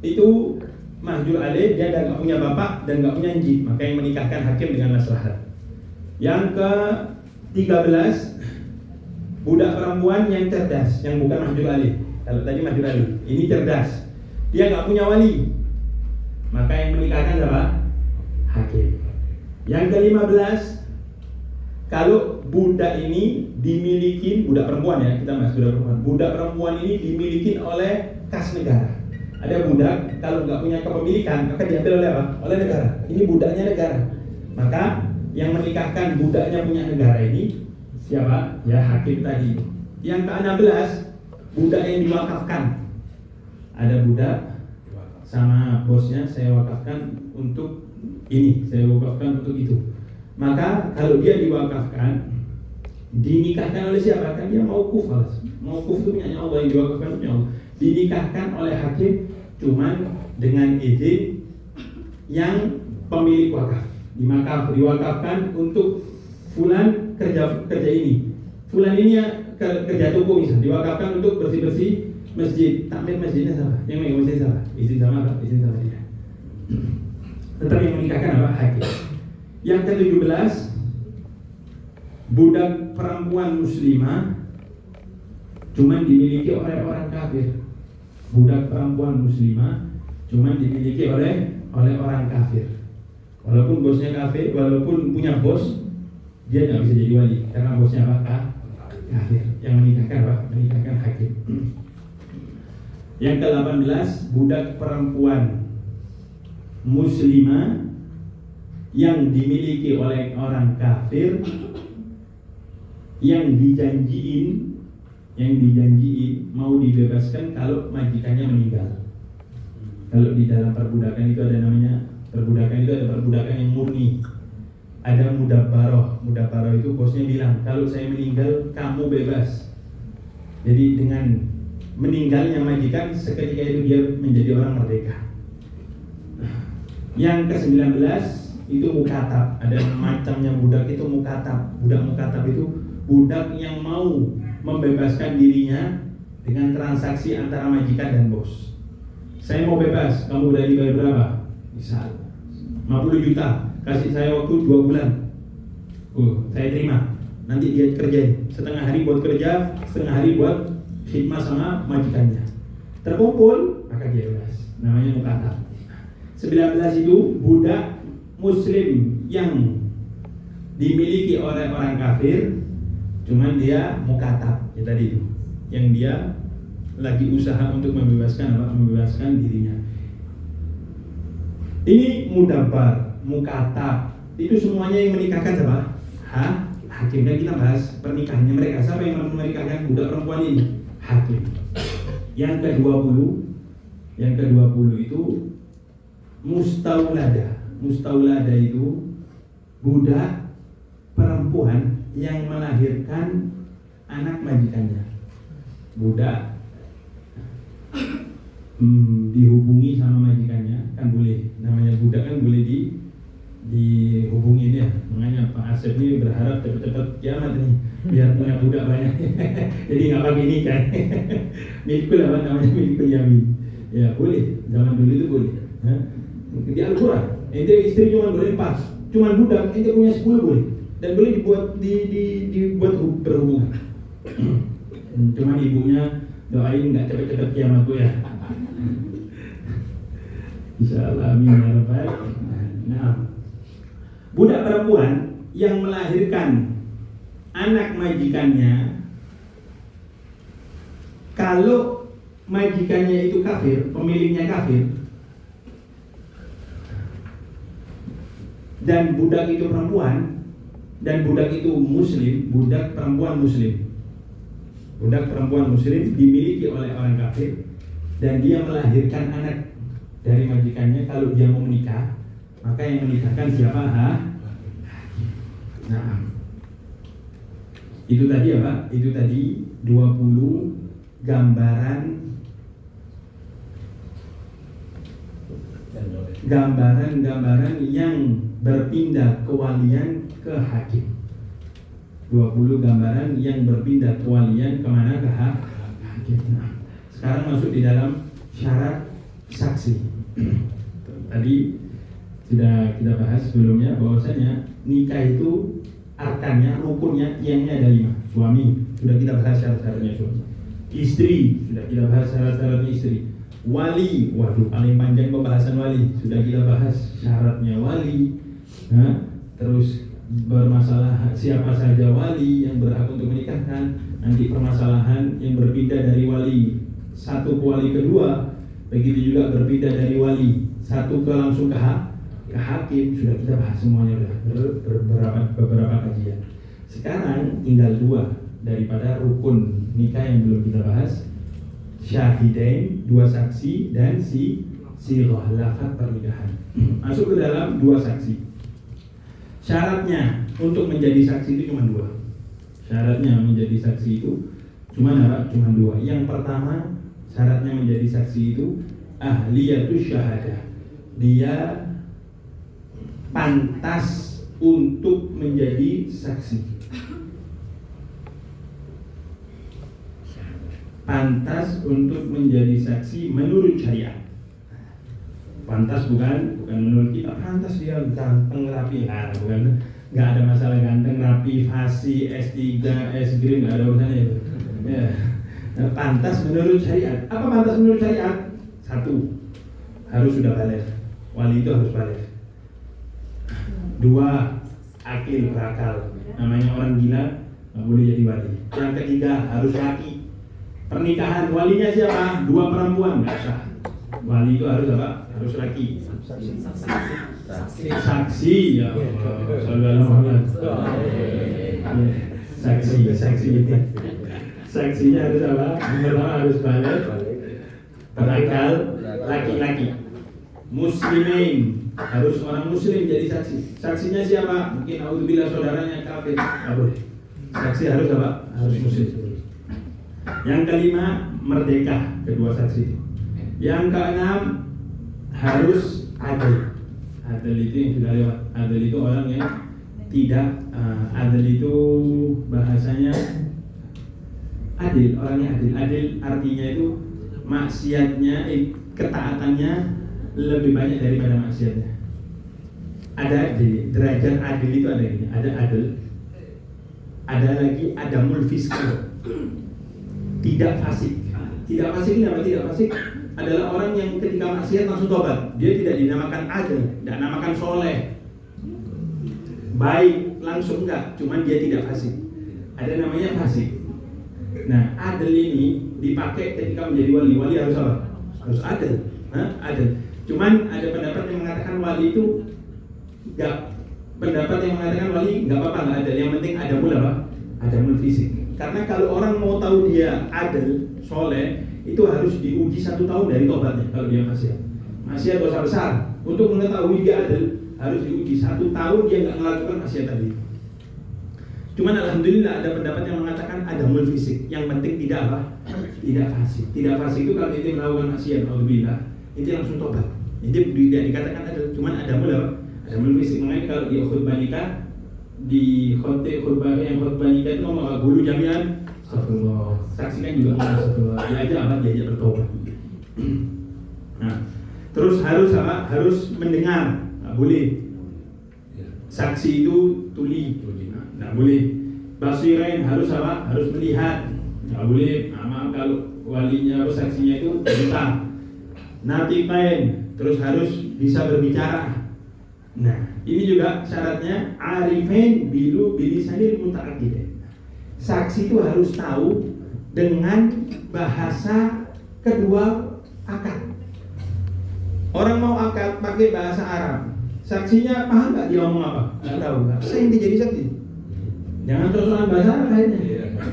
itu mahjur alih, dia nggak punya bapak dan nggak punya injil, maka yang menikahkan hakim dengan maslahat. Yang ke-13, budak perempuan yang cerdas, yang bukan mahjur alih. Kalau tadi mahjur alih, ini cerdas, dia nggak punya wali, maka yang menikahkan siapa? Hakim. Yang ke-15, kalau budak ini dimiliki, budak perempuan ya, kita bahas budak perempuan. Budak perempuan ini dimiliki oleh kas negara. Ada budak kalau nggak punya kepemilikan maka diambil oleh apa? Oleh negara. Ini budaknya negara. Maka yang menikahkan budaknya punya negara ini siapa? Ya hakim tadi. Yang ke-16, budak yang diwakafkan. Ada budak sama bosnya, saya wakafkan untuk ini, saya wakafkan untuk itu. Maka kalau dia diwakafkan, dinikahkan oleh siapa? Kan dia mauquf. Mauquf itu punya Allah, yang diwakafkan punya Allah. Dinikahkan oleh hakim cuman dengan izin yang pemilik wakaf. Diwakafkan untuk fulan kerja ini. Fulan ini ya kerja toko misalnya, diwakafkan untuk bersih-bersih masjid. Takmir masjidnya sama. Yang megang masjid sama. Izin sama apa? Izin sama dia. Tetap yang menikahkan apa? Hakim. Yang ke-17, budak perempuan muslimah cuman dimiliki oleh orang kafir. Budak perempuan muslimah cuman dimiliki oleh orang kafir. Walaupun bosnya kafir, walaupun punya bos, dia nggak bisa jadi wali karena bosnya apa? Kafir. Yang menikahkan apa? Menikahkan hakim. Yang ke-18, budak perempuan muslimah yang dimiliki oleh orang kafir yang dijanjiin mau dibebaskan kalau majikannya meninggal. Kalau di dalam perbudakan itu ada namanya perbudakan yang murni. Ada mudabbaroh. Mudabbaroh itu bosnya bilang, kalau saya meninggal kamu bebas. Jadi dengan meninggalnya majikan, seketika itu dia menjadi orang merdeka. Yang ke-19 itu mukatab. Ada macamnya budak itu mukatab. Budak mukatab itu budak yang mau membebaskan dirinya dengan transaksi antara majikan dan bos. Saya mau bebas, kamu udah dibayar berapa? Misal 50 juta, kasih saya waktu 2 bulan. Saya terima. Nanti dia kerjain, setengah hari buat kerja, setengah hari buat khidmat sama majikannya. Terkumpul, maka dia bebas. Namanya mukatab. 19 itu budak muslim yang dimiliki oleh orang kafir, cuman dia mukatab, ya tadi itu, yang dia lagi usaha untuk membebaskan dirinya. Ini mudabbar, mukatab, itu semuanya yang menikahkan siapa? Hakim. Dan kita bahas pernikahannya mereka. Siapa yang menikahkan budak perempuan ini? Hakim. Yang ke-20 itu mustaulada. Mustaulada itu budak perempuan yang melahirkan anak majikannya. Budak dihubungi sama majikannya kan boleh, namanya budak kan boleh dihubungi ya. Makanya Pak Asep ini berharap cepat-cepat kiamat nih biar punya budak banyak. Jadi nggak pakai nikah. Milkul apa namanya, milkul yamin. Ya boleh, zaman dulu itu boleh. Di Al-Quran, ente istri cuma boleh 4, cuma budak ente punya 10 boleh, dan boleh dibuat berhubungan. Cuma ibunya doain nggak cepet-cepet kiamat tuh ya. Insyaallah, amin ya rabbal. Nah, budak perempuan yang melahirkan anak majikannya, kalau majikannya itu kafir, pemiliknya kafir, dan budak itu perempuan, dan budak itu muslim, budak perempuan muslim dimiliki oleh orang kafir, dan dia melahirkan anak dari majikannya. Kalau dia mau menikah, maka yang menikahkan siapa? Nah, itu tadi apa? Itu tadi 20 gambaran yang berpindah kewalian ke hakim. 20 gambaran yang berpindah kewalian kemana? Ke hakim. Nah, sekarang masuk di dalam syarat saksi. Tadi sudah kita bahas sebelumnya bahwasanya nikah itu arkannya, rukunnya, tiangnya ada 5. Suami sudah kita bahas syarat-syaratnya suami. Istri sudah kita bahas syarat-syaratnya istri. Wali, waduh paling panjang pembahasan wali, sudah kita bahas syaratnya wali. Terus bermasalah siapa saja wali yang berhak untuk menikahkan. Nanti permasalahan yang berpindah dari wali satu ke wali kedua, begitu juga berpindah dari wali satu ke langsung ke hakim, sudah kita bahas semuanya, beberapa kajian. Sekarang tinggal 2 daripada rukun nikah yang belum kita bahas, syahidain, 2 saksi, dan sighah, lafaz pernikahan. Masuk ke dalam 2 saksi. Syaratnya untuk menjadi saksi itu cuma 2. Syaratnya menjadi saksi itu cuma 2. Yang pertama, syaratnya menjadi saksi itu ahliyatus syahadah. Dia pantas untuk menjadi saksi. Pantas untuk menjadi saksi menurut syariat. Pantas bukan menurut kita. Pantas dia ganteng, rapi. Nah, bukan, nggak ada masalah ganteng, rapi, fasih, S3, S-grade, nggak ada urusannya itu. Ya. Nah, pantas menurut syariat. Apa pantas menurut syariat? 1, harus sudah balik. Wali itu harus balik. 2, akil, berakal. Namanya orang gila nggak boleh jadi wali. Yang ketiga, harus laki. Pernikahan walinya siapa? 2 perempuan, nggak sah. Wali itu harus apa? Harus laki. Saksi ya Allah. Sallallahu alaihi wasallam. Saksi itu. Saksinya harus apa? Pertama harus balik, berakal, laki-laki. Muslimin, harus orang muslim jadi saksi. Saksinya siapa? Mungkin auzubillah saudaranya kafir. Enggak boleh. Saksi harus apa? Harus muslim. Yang kelima, merdeka, kedua saksi itu. Yang keenam, harus adil. Adil itu yang sudah lewat. Adil itu orang yang tidak adil itu bahasanya adil, orangnya adil. Adil artinya itu maksiatnya, ketaatannya lebih banyak daripada maksiatnya. Ada di derajat adil itu ada gini, ada adil, ada lagi adamul fisq, tidak fasik. Tidak fasik ini apa? Tidak fasik adalah orang yang ketika maksiat langsung tobat. Dia tidak dinamakan adil, tidak namakan soleh, baik langsung enggak, cuman dia tidak fasik. Ada namanya fasik. Nah, adil ini dipakai ketika menjadi wali. Wali harus apa? Harus adil. Adil. Cuman ada pendapat yang mengatakan wali itu enggak. Pendapat yang mengatakan wali enggak apa-apa, enggak adil. Yang penting adamul apa? Adamul fisik. Karena kalau orang mau tahu dia adil, soleh, itu harus diuji 1 tahun dari tobatnya. Kalau dia maksiat dosa besar. Untuk mengetahui dia adil, harus diuji 1 tahun dia nggak melakukan maksiat tadi. Cuman alhamdulillah ada pendapat yang mengatakan adamul fisik. Yang penting tidak apa? Tidak fasik. Tidak fasik itu kalau dia melakukan maksiat, alhamdulillah, itu langsung tobat. Jadi tidak dikatakan adil. Cuman adamul apa? Adamul fisik. Makanya kalau di khutbah nikah, di khutbah nikah itu ngomong gulu jami'an, astagfirullah. Saksikan juga astagfirullah. Dia aja diajak bertobat. Nah, terus harus apa? Harus mendengar. Nggak boleh. Saksi itu tuli. Nggak boleh. Basirain harus apa? Harus melihat. Nggak boleh. Maaf kalau walinya atau saksinya itu buta. Natiqain, terus harus bisa berbicara. Nah, ini juga syaratnya arifain bilisanil muta'aqqid. Saksi itu harus tahu dengan bahasa kedua akad. Orang mau akad pakai bahasa Arab, saksinya paham nggak dia ngomong apa? Nggak tahu. Saya yang jadi saksi. Jangan sosokan bahasa Arab kayaknya.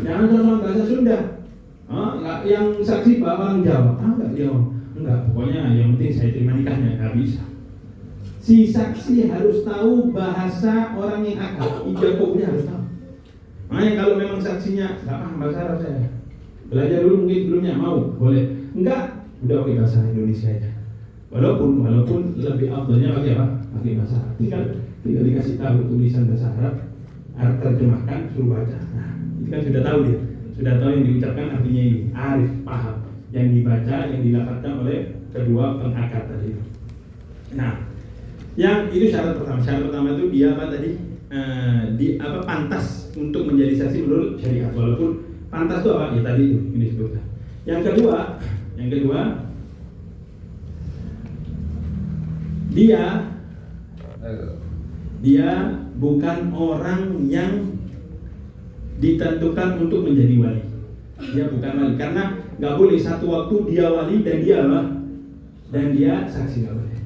Jangan sosokan bahasa Sunda. Yang saksi orang Jawa, paham nggak dia ngomong? Enggak. Pokoknya yang penting saya terima nikahnya, nggak bisa. Si saksi harus tahu bahasa orang yang akad. Ijabahnya harus tahu. Makanya kalau memang saksinya nggak paham bahasa Arab, saya belajar dulu mungkin sebelumnya, mau boleh. Enggak, udah pakai bahasa Indonesia aja. Walaupun lebih afdalnya pakai apa? Pakai bahasa Arab. Tinggal dikasih tahu tulisan bahasa Arab, terjemahkan, suruh baca. Nah, itu kan sudah tahu dia, sudah tahu yang diucapkan artinya ini, arif, paham. Yang dibaca, yang dilafadzkan oleh kedua pengakad tadi. Nah, yang itu syarat pertama. Syarat pertama itu dia apa tadi? Pantas untuk menjadi saksi menurut syariat. Walaupun pantas itu apa? Ya tadi itu ini disebutkan. Yang kedua dia bukan orang yang ditentukan untuk menjadi wali. Dia bukan wali karena nggak boleh satu waktu dia wali dan dia apa? Dan dia saksi, nggak boleh.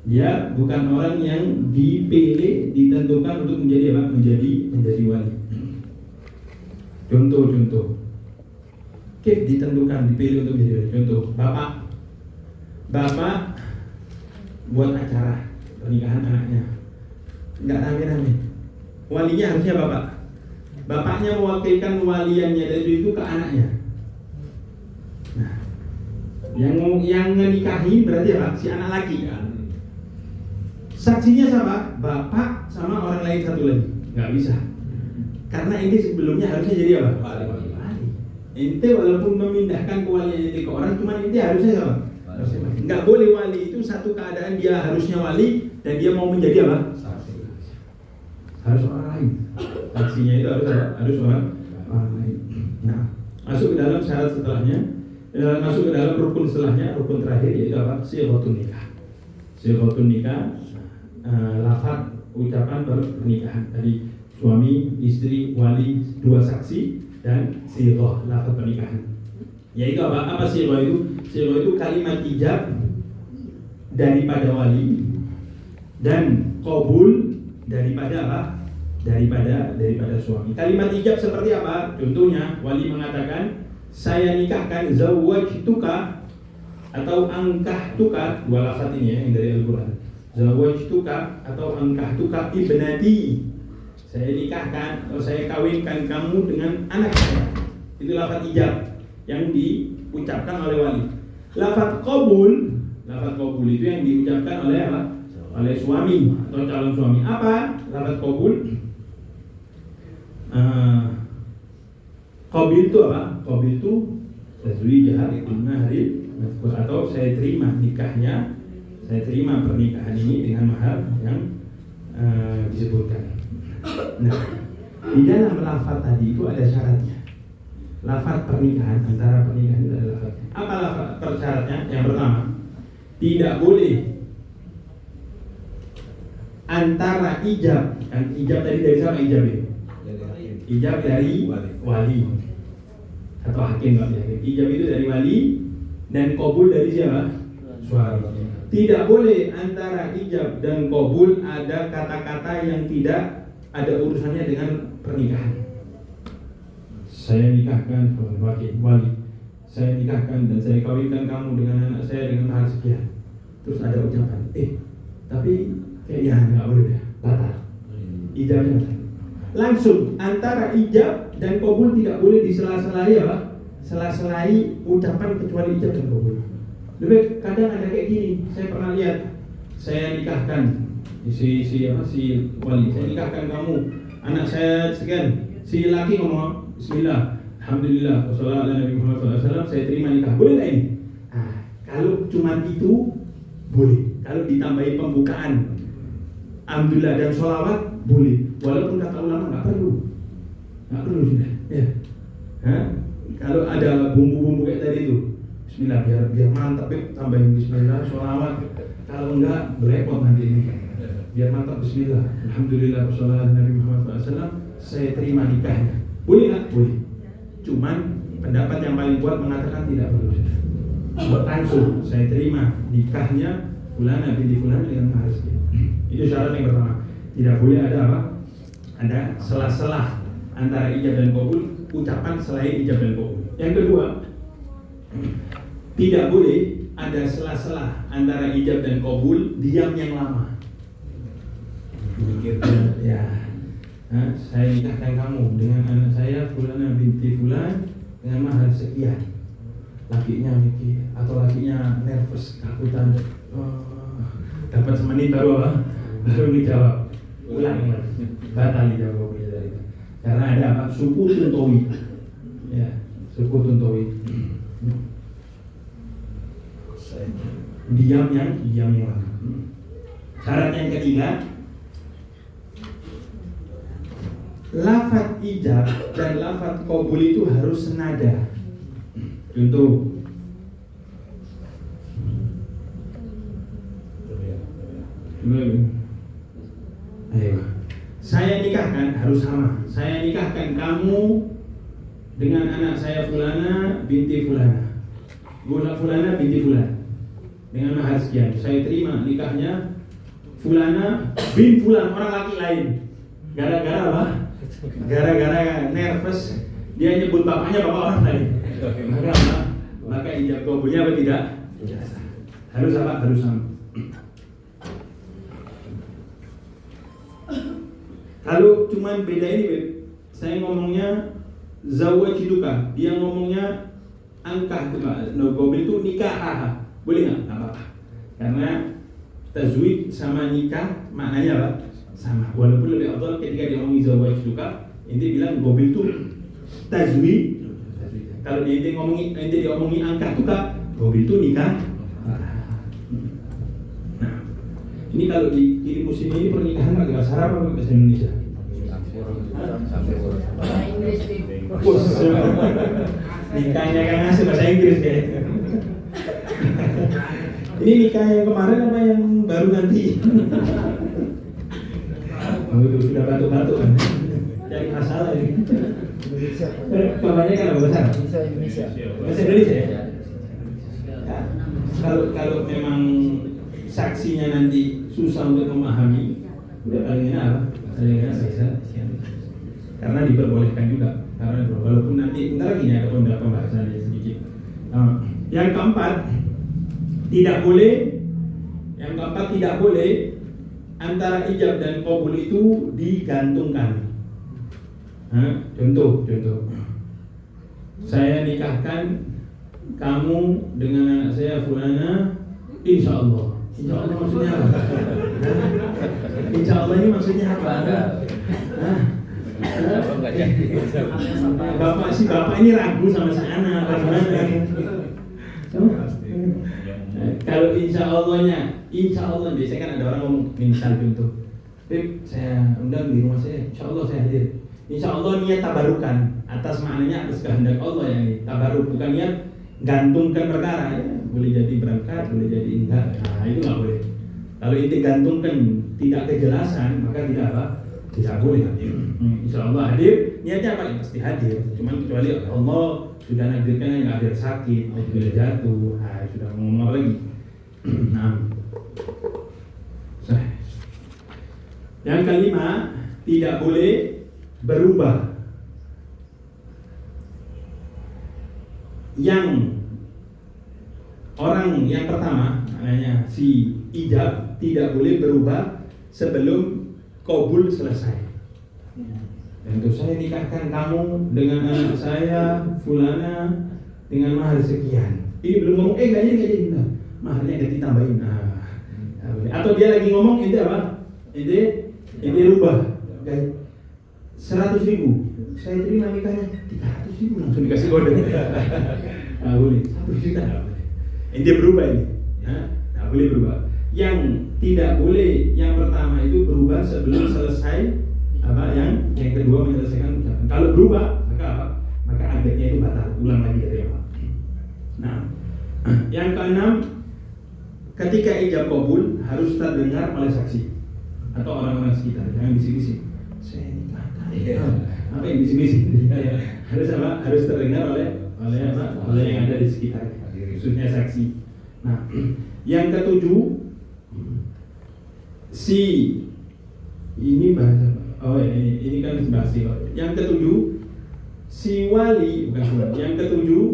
Dia bukan orang yang dipilih, ditentukan untuk menjadi apa? Menjadi wali. Contoh. Kif ditentukan, dipilih untuk menjadi wali. Contoh, bapak buat acara pernikahan anaknya, nggak rame-rame. Walinya harusnya bapak. Bapaknya mewakilkan waliannya dari itu ke anaknya. Nah, yang menikahi berarti apa? Si anak laki kan. Saksinya siapa? Bapak sama orang lain satu lagi. Nggak bisa. Karena ini sebelumnya harusnya jadi apa? Wali. Ente walaupun memindahkan kewalian ente ke orang, cuman ente harusnya apa? Nggak boleh wali itu satu keadaan dia harusnya wali dan dia mau menjadi apa? Saksi. Harus orang lain. Saksinya itu harus orang lain. Nah, masuk ke dalam syarat setelahnya, masuk ke dalam rukun setelahnya, rukun terakhir yaitu apa? Sighatun nikah. Sighatun nikah, lafaz ucapan pernikahan tadi, suami, istri, wali, dua saksi dan sighah lafaz pernikahan. Yaitu apa? Apa sighah itu? Sighah itu kalimat ijab daripada wali, dan qabul daripada apa? Daripada suami. Kalimat ijab seperti apa? Contohnya wali mengatakan, saya nikahkan, zawwajtuka atau angkahtuka, dua lafaz ini ya yang dari Al-Qur'an. Zawwajtuka atau angkahtuka ibnati. Saya nikahkan atau saya kawinkan kamu dengan anak saya. Itu lafaz ijab yang diucapkan oleh wali. Lafaz qabul itu yang diucapkan oleh apa? Oleh suami atau calon suami. Apa lafaz qabul? Qabil itu apa? Qabil itu tazwijah mahri atau saya terima nikahnya, saya terima pernikahan ini dengan mahar yang disebutkan. Nah, di dalam lafaz tadi itu ada syaratnya. Lafaz pernikahan, antara pernikahan itu ada lafaznya. Apa lafaz persyaratnya? Yang pertama, tidak boleh antara ijab, kan ijab tadi dari siapa ijab itu? Ijab dari wali atau hakim, ijab itu dari wali dan qabul dari siapa? Suami. Tidak boleh antara ijab dan qabul ada kata-kata yang tidak ada urusannya dengan pernikahan. Saya nikahkan wali, saya nikahkan dan saya kawinkan kamu dengan anak saya dengan mahar sekian. Terus ada ucapan, tapi kayaknya nggak boleh deh, batal. Ijabnya batal. Langsung antara ijab dan qabul tidak boleh disela-selai apa? Sela-selai ucapan kecuali ijab dan qabul. Lebih kadang ada kayak gini, saya pernah lihat, saya nikahkan si wali, saya nikahkan kamu, anak saya sekian, si laki ngomong, Bismillah, Alhamdulillah, wassalamualaikum warahmatullahi wabarakatuh, saya terima nikah, boleh nggak ini? Kalau cuma itu boleh, kalau ditambahin pembukaan, Alhamdulillah dan sholawat boleh, walaupun kata ulama nggak perlu sudah, ya. Kalau ada bumbu-bumbu kayak tadi itu, Bismillah biar mantap, tambahin Bismillah, sholawat. Kalau enggak berepot nanti ini. Biar mantap Bismillah, Alhamdulillah, wassalamualaikum, saya terima nikahnya. Boleh nggak? Boleh. Cuman pendapat yang paling kuat mengatakan tidak perlu. Langsung saya terima nikahnya fulana binti fulana dengan mahar sekian. Itu syarat yang pertama. Tidak boleh ada apa? Ada selah-selah antara ijab dan qabul, ucapan selain ijab dan qabul. Yang kedua, tidak boleh ada selah-selah antara ijab dan qabul, diam yang lama. Ya, saya nikahkan kamu dengan anak saya fulana binti fulan dengan mahar sekian. Lakinya mikir atau lakinya nervous, takutan, dapat semenit baru dijawab, ulang batal dijawab dari itu. Karena ada apa? Suku Tuntowi, ya, suku Tuntowi. Diam yang lama. Syarat yang ketiga, lafaz ijab dan lafaz qabul itu harus senada. Contoh, ayo, saya nikahkan harus sama. Saya nikahkan kamu dengan anak saya fulana binti fulana, fulana binti fulana dengan mahar sekian. Saya terima nikahnya fulana bin fulan, orang laki lain. Gara-gara apa? Gara-gara nervous, dia nyebut bapaknya bapak orang lain. Maka apa? Maka ijab qabulnya apa tidak? Harus apa? Harus sama. Kalau cuman beda ini, saya ngomongnya zawwajtuka, dia ngomongnya angkahtuka. No, qabil itu nikah, boleh nggak? Nggak apa-apa. Karena tazwij sama nikah maknanya apa? Sama. Walaupun lebih afdal ketika dia ngomong zawwajtuka, ini bilang qabil itu tazwij. Kalau dia ngomongin angkahtuka, qabil itu nikah. Nah, ini kalau di musim ini pernikahan pakai bahasa Arab atau bahasa Indonesia? Bahasa Inggris. Nikahnya kan ngasih bahasa Inggris kayaknya. Ini nikah yang kemarin apa yang baru nanti? Sudah batuk-batuk kan? Cari masalah ini. Bapaknya kan apa bahasa? Indonesia. Bahasa Indonesia ya? Kalau memang saksinya nanti susah untuk memahami, udah paling enak apa? Paling enak saya karena diperbolehkan juga, karena walaupun nanti bentar lagi ada pembahasannya sedikit. Yang keempat tidak boleh antara ijab dan qabul itu digantungkan. Contoh, saya nikahkan kamu dengan anak saya Fulana, insya Allah. Insya Allah maksudnya apa? Insya Allah ini maksudnya apa? Bapak ini ragu sama si anak. Kalau insya Allahnya, biasanya kan ada orang ngomong misal contoh, saya undang di rumah saya, insya Allah saya hadir. Insya Allah niat tabarukan atas maknanya, atas kehendak Allah yang ini tabaruk, bukan niat gantungkan perkara ya. Boleh jadi berangkat, boleh jadi enggak. Nah itu nggak boleh. Kalau itu gantungkan tidak kejelasan, maka tidak boleh hadir. Insya Allah hadir, niatnya apa? Pasti hadir. Cuman kecuali Allah sudah nakdirkan yang nggak hadir sakit, bila jatuh, sudah ngomong apa lagi. Nah, yang kelima, tidak boleh berubah. Yang orang yang pertama, maknanya si ijab tidak boleh berubah sebelum qabul selesai. Tentu saya nikahkan kamu dengan anak saya Fulana dengan mahar sekian. Ini belum ngomong, nggak jadi, maharnya ganti tambahin. Atau dia lagi ngomong, ini apa? Ini rubah, 100.000. Saya terima nikahnya 300.000, langsung dikasih kode. Boleh 1 juta. Ini berubah ini, nggak boleh berubah. Yang tidak boleh, yang pertama itu berubah sebelum selesai yang kedua menyelesaikan ucapan. Kalau berubah maka apa? Maka adanya itu batal, ulang lagi dari awal. Nah, yang keenam, ketika ijab qabul harus terdengar oleh saksi atau orang-orang sekitar, jangan bisik-bisik. Saya nikahkan. Apa yang bisik-bisik? Harus apa? Harus terdengar oleh yang ada di sekitar, khususnya saksi. Nah, yang ketujuh, ini bahasa. Ini kan bahasa. Yang ketujuh, si wali bukan wali. Yang ketujuh,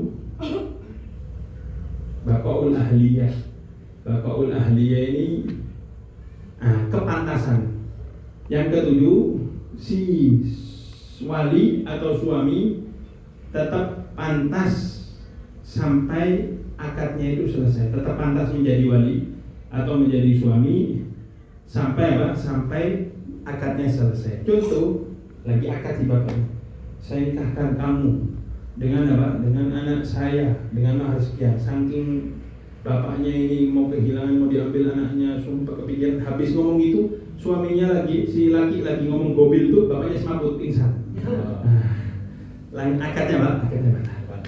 baqaul ahliyah. Baqaul ahliyah ini kepantasan. Yang ketujuh, si wali atau suami tetap pantas sampai akadnya itu selesai. Tetap pantas menjadi wali atau menjadi suami sampai apa? Sampai akadnya selesai. Contoh, lagi akad di bapak, saya nikahkan kamu dengan apa? Dengan anak saya dengan mahar sekian. Saking bapaknya ini mau kehilangan, mau diambil anaknya, sumpah kepikiran. Habis ngomong gitu, suaminya si laki lagi ngomong gobil tuh, bapaknya semaput pingsan. Akadnya apa? Akadnya batal.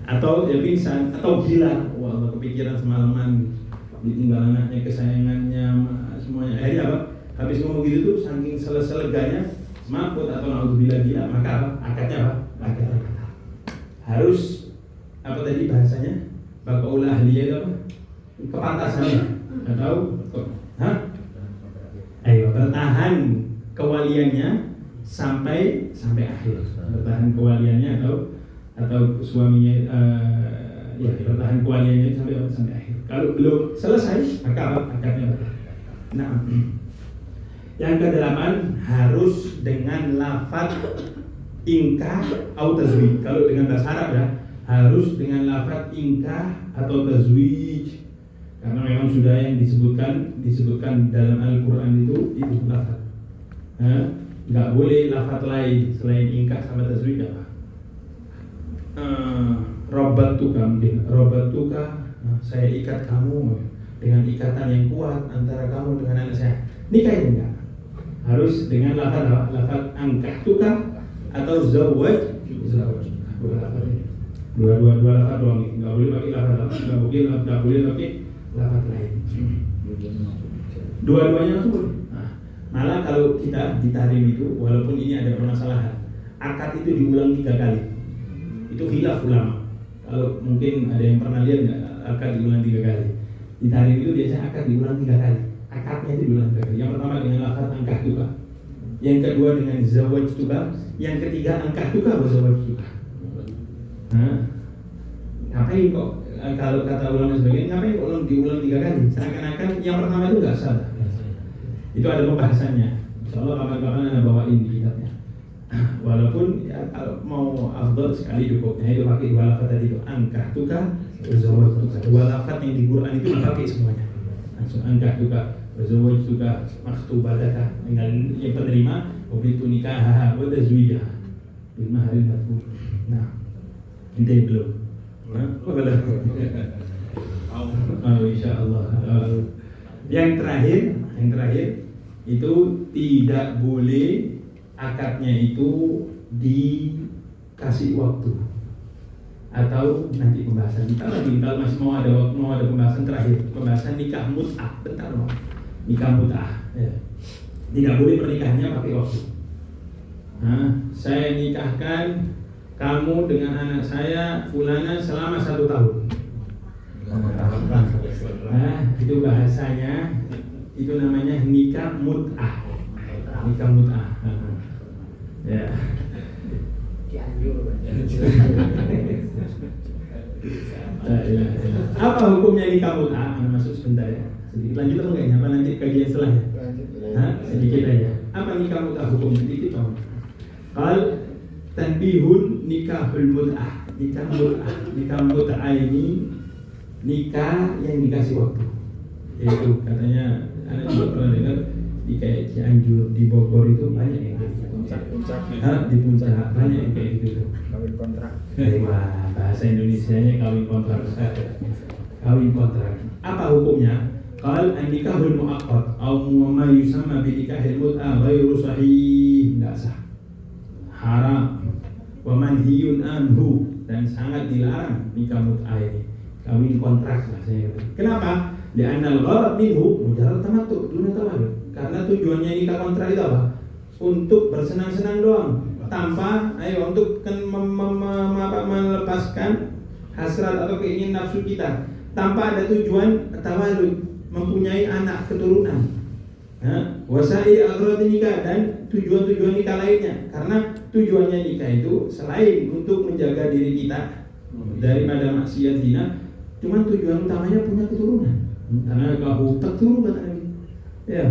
Atau dia pingsan, atau gila. Wah, Allah kepikiran semalaman, ditinggal anaknya, kesayangannya, semuanya. Akhirnya apa? Habis ngomong gitu tuh, saking seleganya semaput atau naudzubillah gila, maka apa? Akadnya apa? Akadnya batal. Harus apa tadi bahasanya? Baqaul ahliyah itu apa? Kepantasannya atau bertahan kewaliannya sampai akhir. Bertahan kewaliannya atau suaminya bertahan kewaliannya sampai akhir. Kalau belum selesai, maka apa? Akadnya batal. Nah, yang kedelapan, harus dengan lafaz ingkah atau tazwij. Kalau dengan bahasa Arab ya, harus dengan lafaz ingkah atau tazwij. Karena memang sudah yang disebutkan dalam Al-Qur'an itu lafaz. Nggak boleh lafaz lain selain ingkah sama tazwij apa? Robbatuka, saya ikat kamu dengan ikatan yang kuat antara kamu dengan anak saya. Nikah ini enggak. Harus dengan lafaz apa? Lafaz angkahtuka atau zawaj. Dua lafaz doang. Enggak boleh pakai lafaz, enggak boleh pakai lafaz lain. Dua-duanya langsung boleh. Malah kalau kita di tahrim itu, walaupun ini ada permasalahan, akad itu diulang 3 kali. Itu khilaf ulama. Kalau mungkin ada yang pernah lihat nggak, akad diulang 3 kali. Di tahrim itu biasanya akad diulang 3 kali. Akadnya itu diulang 3 kali. Yang pertama dengan lafaz ankahtuka, yang kedua dengan zawajtuka, yang ketiga ankahtuka wa zawajtuka. Ngapain kok kalau kata ulama sebagian, ngapain kok diulang 3 kali? Seakan-akan yang pertama itu nggak salah. Itu ada pembahasannya. Insyaallah kapan-kapan Anda bawain di kitabnya. Walaupun ya, kalau mau afdal sekali cukupnya itu pakai 2 lafaz tadi itu, ankahtuka wa zawajtuka. 2 lafaz yang di Quran itu dipakai semuanya. Langsung ankahtuka wa zawajtuka makhtubadaka, tinggal yang penerima wabitu nikahaha wa tazwijaha bil mahril madhkur. Nah, ini belum. Insyaallah. Yang terakhir itu tidak boleh akadnya itu dikasih waktu atau nanti pembahasan kita lagi kalau masih mau ada pembahasan terakhir, pembahasan nikah mut'ah. Bentar loh, nikah mut'ah ya. Tidak boleh pernikahannya pakai waktu. Saya nikahkan kamu dengan anak saya fulana selama 1 tahun. Itu bahasanya, itu namanya nikah mut'ah. Nikah mut'ah. Ya. Apa hukumnya nikah mut'ah? Masuk sebentar ya. Sedikit lanjut atau enggak? Apa nanti kajian setelahnya? Sedikit aja. Apa nikah mut'ah hukumnya? Sedikit tahu. Qal tanbihun nikahul mut'ah. Nikah mut'ah ini nikah yang dikasih waktu. Yaitu katanya anak juga pernah dengar di kayak Cianjur, di Bogor itu banyak yang kayak gitu. Di puncak banyak yang kayak gitu. Kawin kontrak. Wah, bahasa Indonesianya kawin kontrak. Kawin kontrak. Apa hukumnya? Qal an-nikahul mu'aqqad atau ma yusamma bi nikahil mut'ah ghairu sahih, enggak sah. Haram. Wa manhiyun anhu, dan sangat dilarang nikah mut'ah ini. Kawin kontrak bahasanya. Kenapa? Li'anna al-gharad minhu mujarrad tamattu' duna tawallud. Karena tujuannya nikah kontrak itu apa? Untuk bersenang-senang doang, tanpa untuk melepaskan hasrat atau keinginan nafsu kita, tanpa ada tujuan tawallud, mempunyai anak keturunan. Wasai aghrad nikah, dan tujuan-tujuan nikah lainnya. Karena tujuannya nikah itu selain untuk menjaga diri kita daripada maksiat zina, cuma tujuan utamanya punya keturunan. Karena kau tak turun kata Nabi. Ya,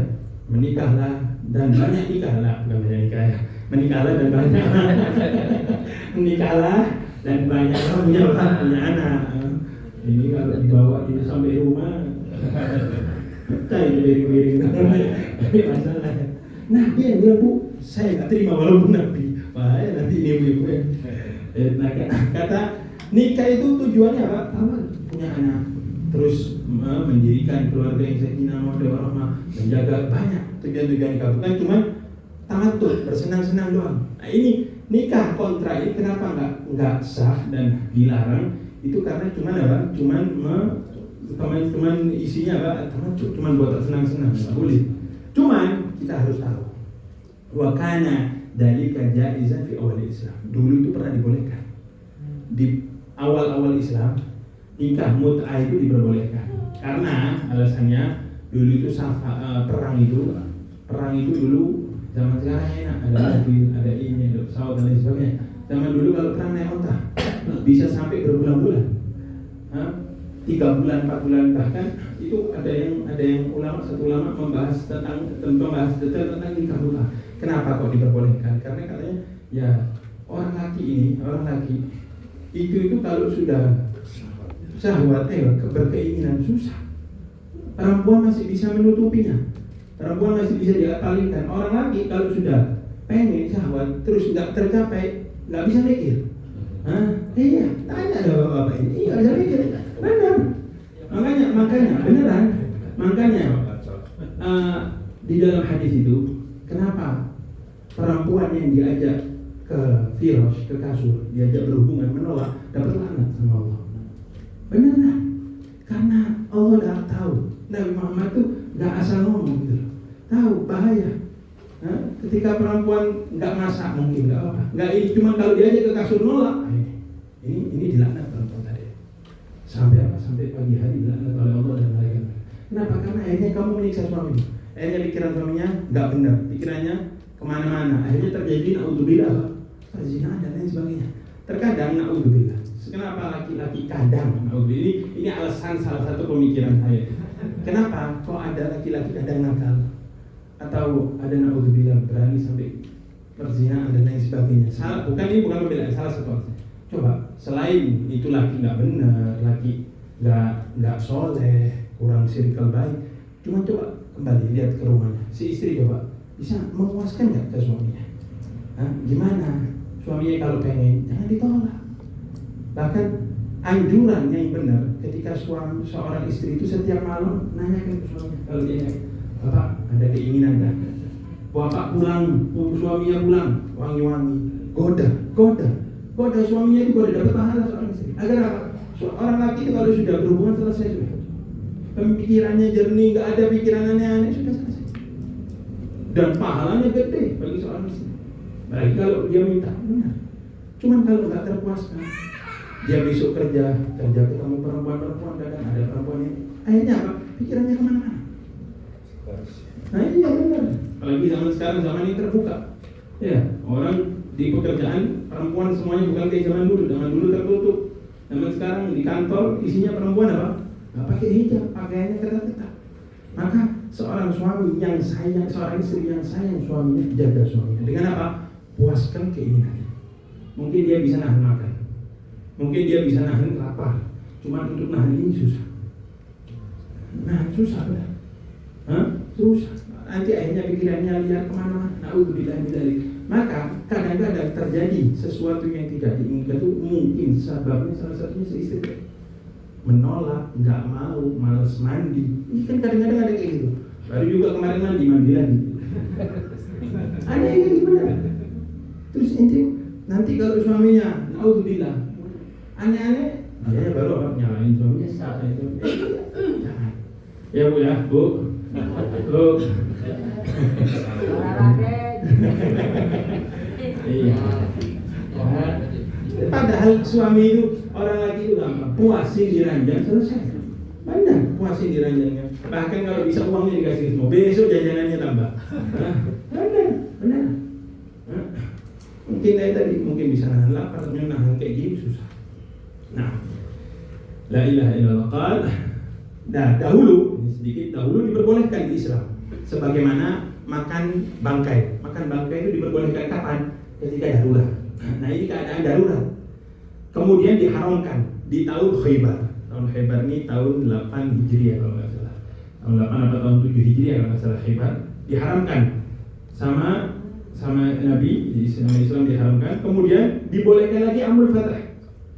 menikahlah dan banyak nikahlah, bukan banyak nikah ya. Menikahlah dan banyak. Menikahlah dan banyak punya anak. Ini kalau dibawa ini sampai rumah, pecah itu piring-piring. Ini masalah. Nah, dia bilang, Bu, saya nggak terima walaupun Nabi. Bahaya nanti ini ibu-ibu ya. Nah, kata nikah itu tujuannya apa? Awal punya anak, terus mendirikan keluarga yang sakinah mawaddah warahmah, menjaga banyak tujuan-tujuan nikah, bukan cuma tamattu, bersenang-senang doang. Nah, ini nikah kontra ini kenapa enggak sah dan dilarang? Itu karena cuman isinya apa? Tamattu, cuman buat senang-senang, enggak boleh. Cuman kita harus tahu wa kana dalika jaizan fi awal Islam. Dulu itu pernah dibolehkan. Di awal-awal Islam nikah mut'ah itu diperbolehkan. Karena alasannya dulu itu perang itu dulu zaman sekarang enak, ada mobil, ada ini, ada pesawat dan lain sebagainya. Zaman dulu kalau perang naik onta bisa sampai berbulan-bulan, 3 bulan, 4 bulan, bahkan itu ada yang satu ulama membahas tentang nikah mut'ah. Kenapa kok diperbolehkan? Karena katanya ya orang laki itu kalau sudah syahwat berkeinginan susah. Perempuan masih bisa menutupinya. Perempuan masih bisa diapalkan. Orang laki kalau sudah pengen syahwat terus nggak tercapai, nggak bisa mikir. Iya, tanya ada bapak ini, nggak bisa mikir. Benar. Makanya di dalam hadis itu, kenapa perempuan yang diajak ke firash, ke kasur, diajak berhubungan, menolak, dapat laknat sama Allah? Benar kan? Karena Allah dah tahu Nabi Muhammad tuh nggak asal ngomong gitu, tahu bahaya. Ketika perempuan nggak masak mungkin nggak apa, nggak ini, cuma kalau diajak ke kasur nolak, ini dilaknat perempuan tadi. sampai apa? Sampai pagi hari dilaknat oleh Allah dan malaikat. Kenapa? Karena akhirnya kamu menyiksa suami. Akhirnya pikiran suaminya nggak benar, pikirannya kemana-mana. Akhirnya terjadi naudzubillah, perzinahan dan lain sebagainya. Terkadang naudzubillah. Kenapa laki-laki kadang naudzubillah? Ini alasan salah satu pemikiran saya. Kenapa kok ada laki-laki kadang nakal atau ada naudzubillah berani sampai perzinahan dan lain sebagainya? Salah, bukan pembelaan, salah satu alasan. Coba selain itu laki nggak benar, laki nggak soleh, kurang circle baik, cuma coba kembali lihat ke rumahnya. Si istri coba bisa memuaskan nggak ke suaminya? Gimana? Suaminya kalau pengen jangan ditolak. Bahkan anjuran yang benar ketika seorang istri itu setiap malam nanyakan ke suaminya, kalau dia bapak ada keinginan nggak? Bapak pulang, suaminya pulang wangi-wangi, goda suaminya itu goda dapat pahala seorang istri. Agar apa? Orang laki itu kalau sudah berhubungan selesai sudah. Pemikirannya jernih, nggak ada pikiran aneh-aneh, sudah selesai. Dan pahalanya gede bagi seorang istri. Baik kalau dia minta benar. Cuman kalau nggak terpuaskan, dia besok kerja ketemu perempuan kadang ada perempuannya. Akhirnya apa? Pikirannya kemana-mana. Nah iya benar. Apalagi zaman sekarang, zaman ini terbuka. Ya, orang di pekerjaan perempuan semuanya bukan kayak zaman dulu. Zaman dulu tertutup. Zaman sekarang di kantor isinya perempuan apa? Nggak pakai hijab, pakaiannya ketat-ketat. Maka seorang suami yang sayang, seorang istri yang sayang suaminya, jaga suaminya. Dengan apa? Puaskan keinginannya. Mungkin dia bisa nahan makan, mungkin dia bisa nahan lapar. Cuma untuk nahan ini susah. Susah benar. Susah. Nanti akhirnya pikirannya liar kemana-mana. Naudzubillah min dzalik. Maka kadang-kadang terjadi sesuatu yang tidak diinginkan itu mungkin sebabnya salah satunya si istri menolak, nggak mau, malas mandi. Ini kan kadang-kadang ada kayak gitu. Baru juga kemarin mandi lagi. Ada yang kayak gimana? Terus nanti kalau suaminya naudzubillah aneh-aneh, dia baru apa nyalain suaminya siapa itu? Jangan. Ya Bu ya, Bu. Iya. Padahal suami itu, orang laki itu gampang, puasin di ranjang selesai. Benar, puasin di ranjangnya. Bahkan kalau bisa uangnya dikasih semua, besok jajanannya tambah. Benar. Mungkin kayak tadi, mungkin bisa nahan lapar, nahan kayak gini susah. Nah, la ilaha illallah. Nah, dahulu diperbolehkan di Islam. Sebagaimana makan bangkai. Makan bangkai itu diperbolehkan kapan? Ketika darurat. Nah, ini keadaan darurat. Kemudian diharamkan di tahun Khaybar. Tahun Khaybar ini tahun 8 Hijriah kalau nggak salah. Tahun 8 atau tahun 7 Hijriah kalau nggak salah Khaybar. Diharamkan sama Nabi, di Islam diharamkan. Kemudian dibolehkan lagi Amul Fath.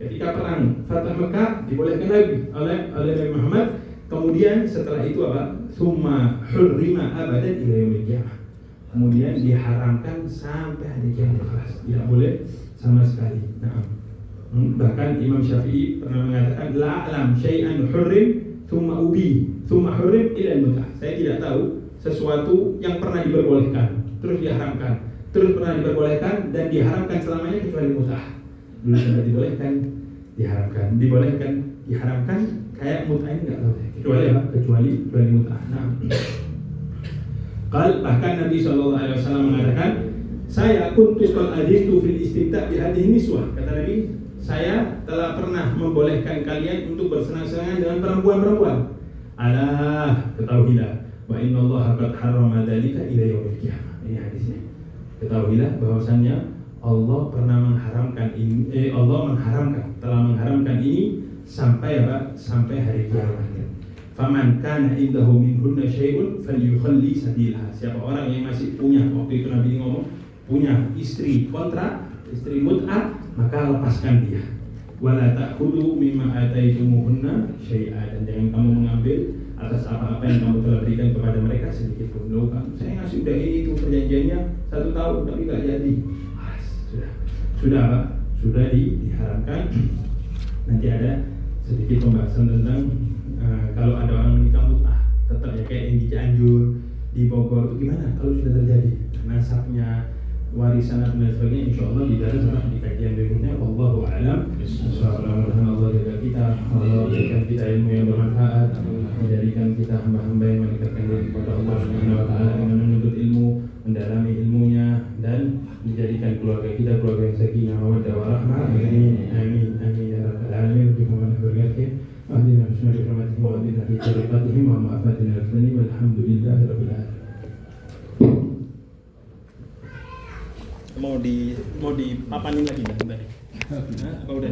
Ketika perang Fatah Mekah dibolehkan lagi oleh Nabi Muhammad. Kemudian setelah itu apa? Summa hurrima abadan ila yaumil qiyamah. Kemudian diharamkan sampai hari kiamat kelas. Tidak boleh sama sekali. Nah, bahkan Imam Syafi'i pernah mengatakan la alam syai'an hurrim thumma hurrim ila mutah. Saya tidak tahu sesuatu yang pernah diperbolehkan terus diharamkan, terus pernah diperbolehkan dan diharamkan selamanya kecuali mutah. Dulu sudah dibolehkan, diharamkan, kayak mutah ini enggak tahu. Kecuali apa? Kecuali mutah. Nah, bahkan Nabi SAW mengatakan, saya kuntu qad adintu fil istimta' bi hadhihi niswah. Kata Nabi, saya telah pernah membolehkan kalian untuk bersenang-senang dengan perempuan-perempuan. Alah, ketahuilah, wa innallaha qad harrama dzalika ila yaumil qiyamah. Ini hadisnya. Ketahuilah bahwasannya Allah telah mengharamkan ini sampai apa? Sampai hari kiamat. Faman kana indahu minhunna syai'un falyukhalli sabilaha. Siapa orang yang masih punya, waktu itu Nabi ngomong, punya istri kontrak, istri mut'ah, maka lepaskan dia. Wala ta'khudhu mimma ataitumuhunna syai'a, dan jangan kamu mengambil atas apa-apa yang kamu telah berikan kepada mereka sedikit pun. Loh, saya ngasih udah ini tuh perjanjiannya 1 tahun tapi enggak jadi. Sudah diharamkan. Nanti ada sedikit pembahasan tentang kalau ada orang menikah mut'ah, tetap ya kayak yang di Cianjur, di Bogor itu gimana kalau sudah terjadi nasabnya warisan dan sebagainya, insya Allah dibahas di kajian berikutnya. Wallahu a'lam. Mudah-mudahan Allah jaga kita, Allah berikan kita ilmu yang bermanfaat, menjadikan kita hamba-hamba yang mendekatkan diri kepada Allah Subhanahu wa taala dengan menuntut ilmu, mendalami ilmunya, dan menjadikan keluarga kita keluarga yang sakinah mawaddah warahmah. Amin amin amin ya rabbal alamin. Bihurmati barakatihi wa ahdina bi rahmatihi wa ahdina fi tariqatihim wa ma'afatina al-thani walhamdulillahi rabbil alamin. Mau dipapanin lagi nggak kembali? Nah, apa udah?